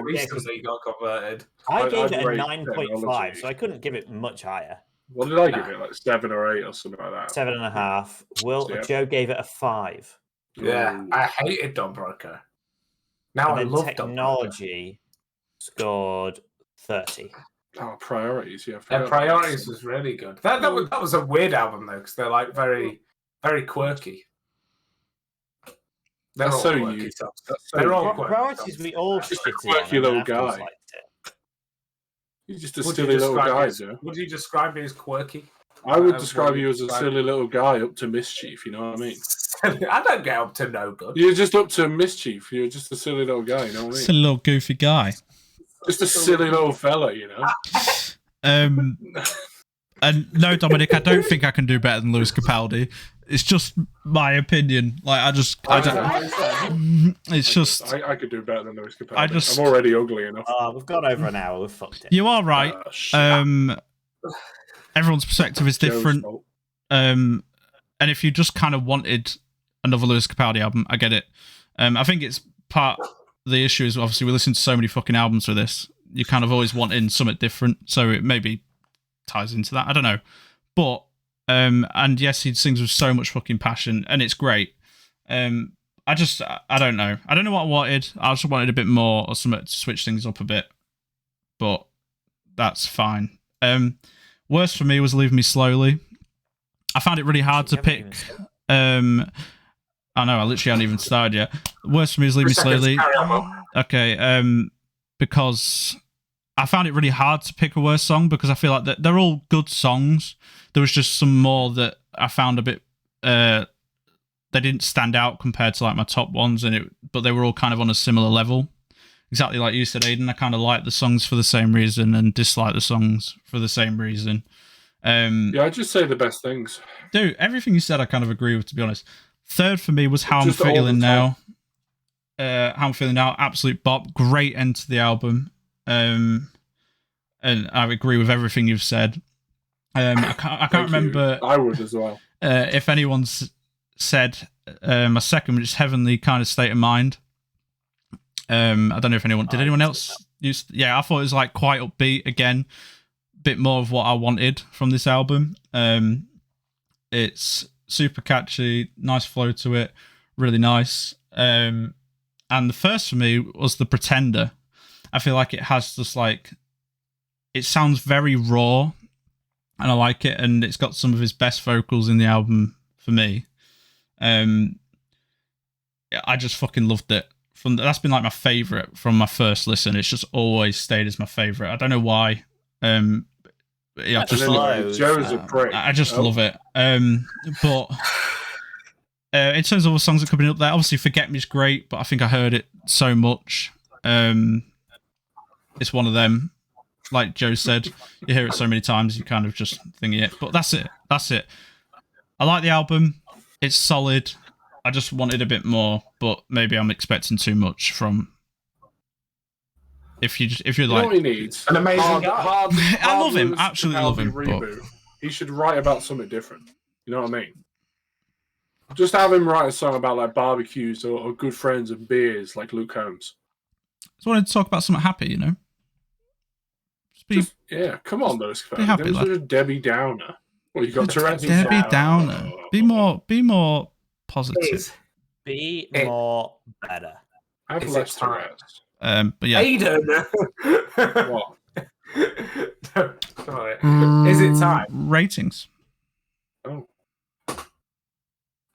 recently got converted. I gave it a 9.5, so I couldn't give it much higher. What did I give it? Like 7 or 8 or something like that. 7.5. Joe gave it a 5. Yeah, I hated Don Broco. Now I love Technology scored 30. Oh, Priorities, yeah. Priorities was really good. That was a weird album though, because they're like very, very quirky. They're so quirky. They're all quirky. Priorities we all just a quirky little guy. He's just a silly little guy, Joe. Would you describe me as quirky? I would describe you as a silly little guy up to mischief, you know what I mean? I don't get up to no good. You're just up to mischief. You're just a silly little guy, you know what I mean? Silly little goofy guy. Just a silly little fella, you know? And no, Dominic, I don't think I can do better than Lewis Capaldi. It's just my opinion. Like, it's just... I could do better than Lewis Capaldi. I'm already ugly enough. We've gone over an hour. We've fucked it. You are right. Everyone's perspective is different. And if you just kind of wanted another Lewis Capaldi album, I get it. I think it's part of the issue is obviously we listen to so many fucking albums for this. you're kind of always wanting something different. So it maybe ties into that. I don't know. But, and yes, he sings with so much fucking passion, and it's great. I don't know. I don't know what I wanted. I just wanted a bit more or something to switch things up a bit. But that's fine. Worst for me was Leave Me Slowly. I found it really hard to pick. I know, I literally haven't even started yet. Worst for me is Leave Me Slowly. Okay, because I found it really hard to pick a worst song because I feel like they're all good songs. There was just some more that I found a bit... they didn't stand out compared to like my top ones, but they were all kind of on a similar level. Exactly like you said, Aidan. I kind of like the songs for the same reason and dislike the songs for the same reason. Yeah, I just say the best things. Dude, everything you said I kind of agree with, to be honest. Third for me was How I'm Feeling Now. How I'm Feeling Now, absolute bop. Great end to the album. And I agree with everything you've said. I can't remember. I would as well. If anyone's said my second, which is Heavenly Kind of State of Mind. I don't know if anyone else used. Yeah, I thought it was like quite upbeat again, bit more of what I wanted from this album. It's super catchy, nice flow to it, really nice. And the first for me was The Pretender. I feel like it has just like, it sounds very raw, and I like it, and it's got some of his best vocals in the album for me. I just fucking loved it. That's been like my favorite from my first listen. It's just always stayed as my favorite. I don't know why. Yeah, I just love it. But in terms of the songs that are coming up there, obviously Forget Me is great, but I think I heard it so much. It's one of them. Like Joe said, you hear it so many times, you kind of just think it. But that's it. I like the album. It's solid. I just wanted a bit more, but maybe I'm expecting too much from. If you're like, what he needs an amazing guy. I love him, absolutely love him. Reboot. But he should write about something different. You know what I mean? Just have him write a song about like barbecues or good friends and beers, like Luke Combs. Just wanted to talk about something happy, you know. Yeah, come on, those be happy. Those are Debbie Downer. Well, you got Tourette's. Debbie Downer. Be more positive. Be more better. Have less Tourette's. But yeah. Aidan. What? Sorry. Is it time? Ratings. Oh.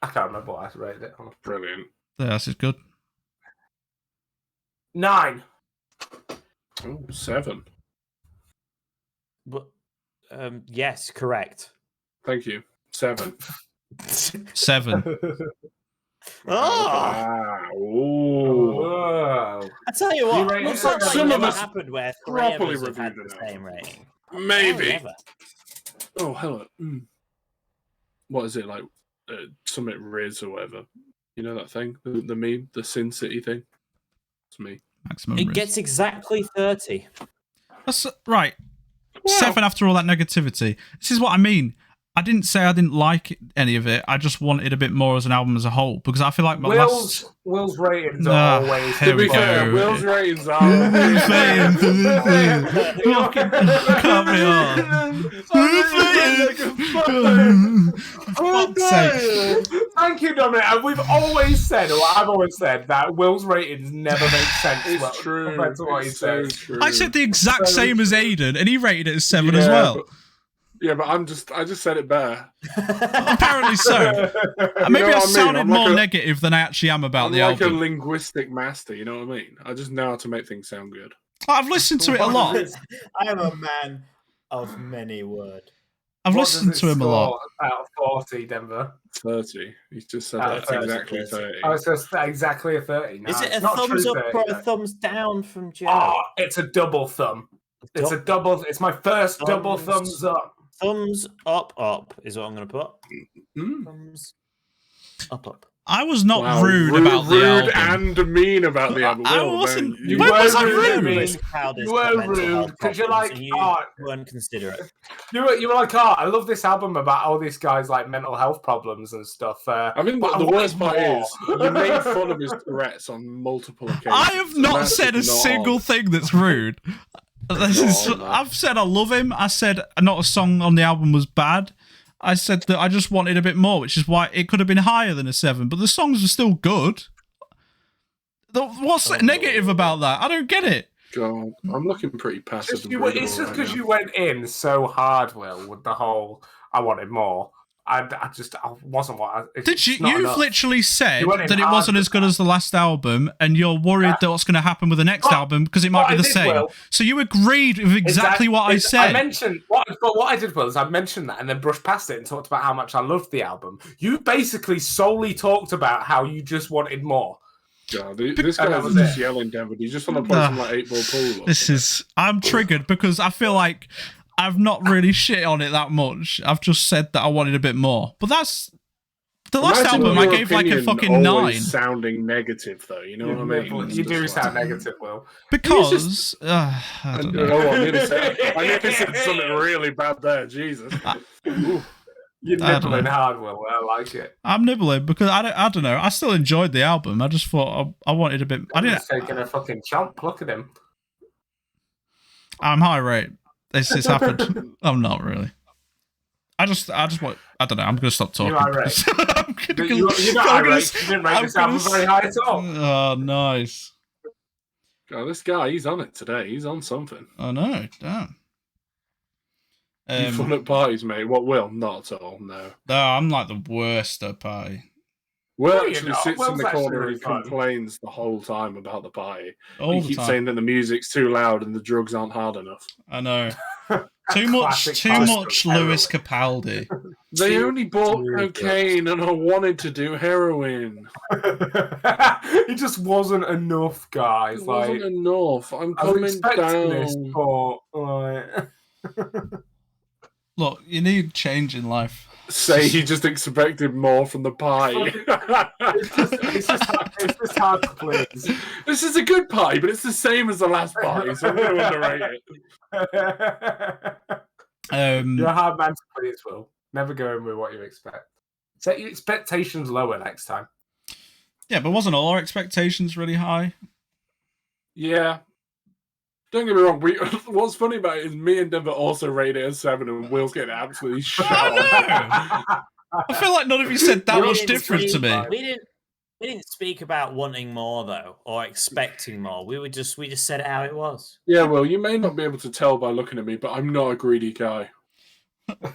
I can't remember what I rated it on. Brilliant. Yeah, this is good. 9. Oh, 7. But, yes, correct. Thank you. 7. 7. Wow. Oh. I tell you what, You looks like some of never us happened where 3 of properly us have had reviewed the it. same rating. Maybe. Never. Oh, hello. What is it like? Summit Riz or whatever. You know that thing? The meme? The Sin City thing? It's me. Maximum It risk. gets exactly 30. That's right. Wow. 7 after all that negativity. This is what I mean. I didn't say I didn't like any of it. I just wanted a bit more as an album as a whole because I feel like my Will's ratings are always. Here we go. Will's ratings are. Cut me off. Thank you, Dominic. And we've always said, or I've always said, that Will's ratings never make sense. It's true. Compared to what he says. True. I said the exact same as Aidan, and he rated it as 7 as well. But I just said it better. Apparently so. Maybe I sounded more negative than I actually am about the album. I'm like a linguistic master, you know what I mean? I just know how to make things sound good. I've listened to it a lot. I am a man of many words. I've listened to him a lot. Out of 40, Denver. 30. He's just said that's exactly 30. Oh, so it's exactly a 30. No, Is it a not thumbs true up 30, or a no. thumbs down from Joe? Oh, it's a double thumb. It's a double. It's my first double thumbs up. Thumbs up is what I'm going to put. Mm. Thumbs up. I was not rude about the album. Rude and mean about the album. I wasn't. You When was I weren't rude? You were rude because you're like, you weren't considerate. You were like, I love this album about all these guys like mental health problems and stuff. I mean, the worst part is you made fun of his Tourette's on multiple occasions. I have not said a single thing that's rude. I've said I love him. I said not a song on the album was bad. I said that I just wanted a bit more, which is why it could have been higher than a 7, but the songs were still good. What's negative about that? I don't get it. God, I'm looking pretty passive. It's just because you went in so hard, Will, with the whole I wanted more. I wasn't what I... Did you? You've literally said that it wasn't as good as the last album, and you're worried that what's going to happen with the next album because it might be the same. Will, so you agreed with exactly what I said. I mentioned what I did was I mentioned that and then brushed past it and talked about how much I loved the album. You basically solely talked about how you just wanted more. God, this guy was just yelling, David. You just want to play some like 8-ball pool. I'm triggered because I feel like I've not really shit on it that much. I've just said that I wanted a bit more. But that's the last album I gave like a fucking 9. Sounding negative though, you know what I mean? You do sound negative, Will. Because I don't know. I nearly said something really bad there. Jesus. You're nibbling hard, Will. I like it. I'm nibbling because I don't know. I still enjoyed the album. I just thought I wanted a bit. I didn't. Taking a fucking chomp. Look at him. I'm high rate. It's happened. I'm not really. I just want. I don't know. I'm gonna stop talking. You're irate. You're not irate. You didn't rate this album very high at all. Oh, nice. God, this guy, he's on it today. He's on something. I know. Damn. You fun at parties, mate? What, Will? Not at all, no. No, I'm like the worst at party. Will actually sits in the corner and complains the whole time about the party. He keeps saying that the music's too loud and the drugs aren't hard enough. I know. Too much Lewis Capaldi. They only bought cocaine and I wanted to do heroin. It just wasn't enough, guys. It wasn't enough. I'm coming down. This, but, look, you need change in life. Say he just expected more from the pie. It's just hard to please. This is a good pie, but it's the same as the last pie, so I'm going to underrate it. You're a hard man to please, Will. Never go in with what you expect. Set your expectations lower next time. Yeah, but wasn't all our expectations really high? Yeah. Don't get me wrong. What's funny about it is me and Denver also rated it a 7, and Will's getting absolutely shot. I feel like none of you said that much different to me. We didn't speak about wanting more though, or expecting more. We just said it how it was. Yeah, well, you may not be able to tell by looking at me, but I'm not a greedy guy.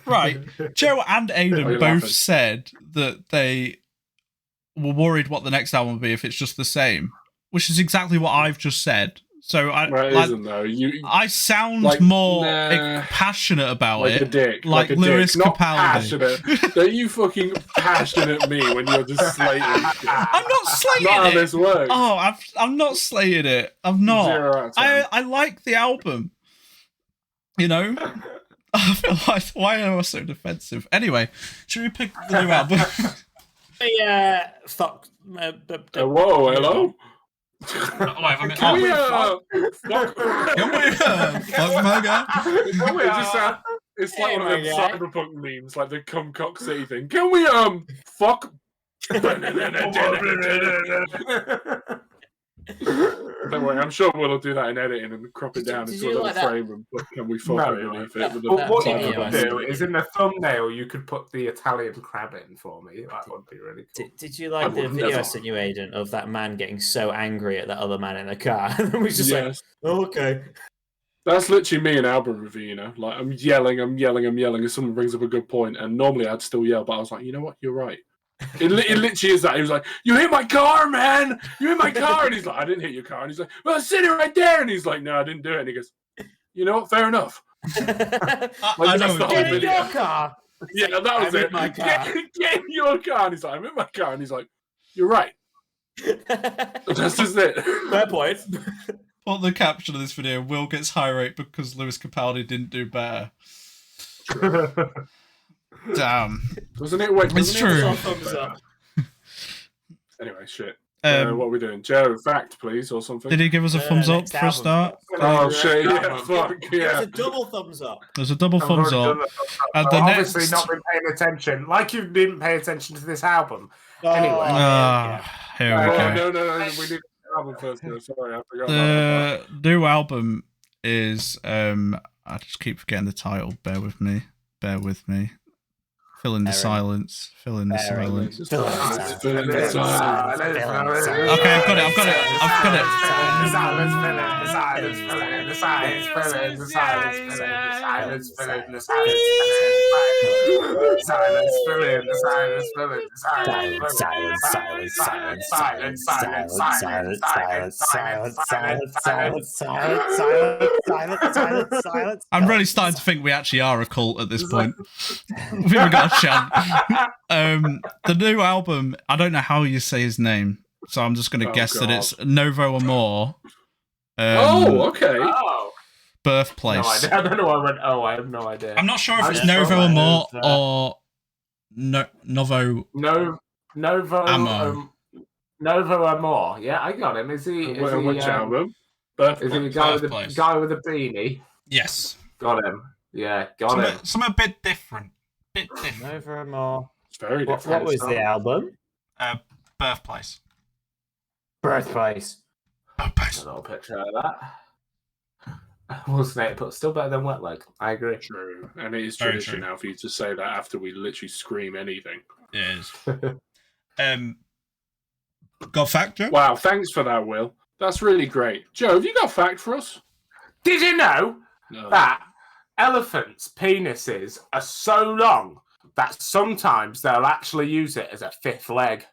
Right. Joe and Aidan both said that they were worried what the next album would be if it's just the same, which is exactly what I've just said. So I sound more passionate about it. A dick. Like Lewis Capaldi. Passionate. Are you fucking passionate at me when you're just slating? I'm not slating not how this works. Oh, I'm not slating it. I'm not. 0 out of 10. I like the album. You know? I feel like, why am I so defensive? Anyway, should we pick the new album? Fuck. Whoa, hello? Can we fuck my guy? It's like one of them cyberpunk memes, like the Cum Cock City thing. Can we fuck? Don't worry, I'm sure we'll do that in editing and crop it down into a little frame and put "Can we fuck" underneath it. What you could do is in the thumbnail you could put the Italian crab in for me. That would be really cool. Did you like the video I sent you, Aidan, of that man getting so angry at that other man in the car? And we just like, oh, okay. That's literally me in album review, you know? Like, I'm yelling, and someone brings up a good point, and normally I'd still yell, but I was like, you know what? You're right. It literally is that. He was like, you hit my car, man! You hit my car! And he's like, I didn't hit your car. And he's like, well, it's sitting right there! And he's like, no, I didn't do it. And he goes, you know what? Fair enough. I know. Get in your car! Yeah, like, that was it. My car. Get in your car! And he's like, I'm in my car. And he's like, you're right. That's just it. Fair point. Well, the caption of this video, Will gets high rate because Lewis Capaldi didn't do better. Damn. Doesn't it? Wait, it's true. Anyway, shit. What are we doing? Joe, fact, please, or something? Did he give us a thumbs up for a start? Oh, shit, yeah, fuck, yeah. There's a double thumbs up. There's a double thumbs up. And the obviously not been paying attention, like you didn't pay attention to this album. Anyway. Here we go. No, we need the album first. Sorry, I forgot. The new album is I just keep forgetting the title. Bear with me. Fill in the silence. Fill in the silence. Okay, I've got it. I'm really starting to think we actually are a cult at this point. We've even got a chant. The new album, I don't know how you say his name, so I'm just going to guess that it's Novo Amor. Okay. Birthplace. No, I don't know why I went, I have no idea. I'm not sure if it's Novo Amor or Novo... Novo Amor. Novo Amor. Yeah, I got him. Is he... Which album? Is he the guy with the beanie? Yes. Got him. Yeah, got him. Some a bit different. Novo Amor. It's very different. What was the album? Birthplace. Birthplace. A little picture of that. Wasn't it? But still better than Wet Leg. I agree. True. And it is tradition now for you to say that after we literally scream anything. It is. Got a fact, Joe? Wow, thanks for that, Will. That's really great. Joe, have you got a fact for us? Did you know that elephants' penises are so long that sometimes they'll actually use it as a fifth leg?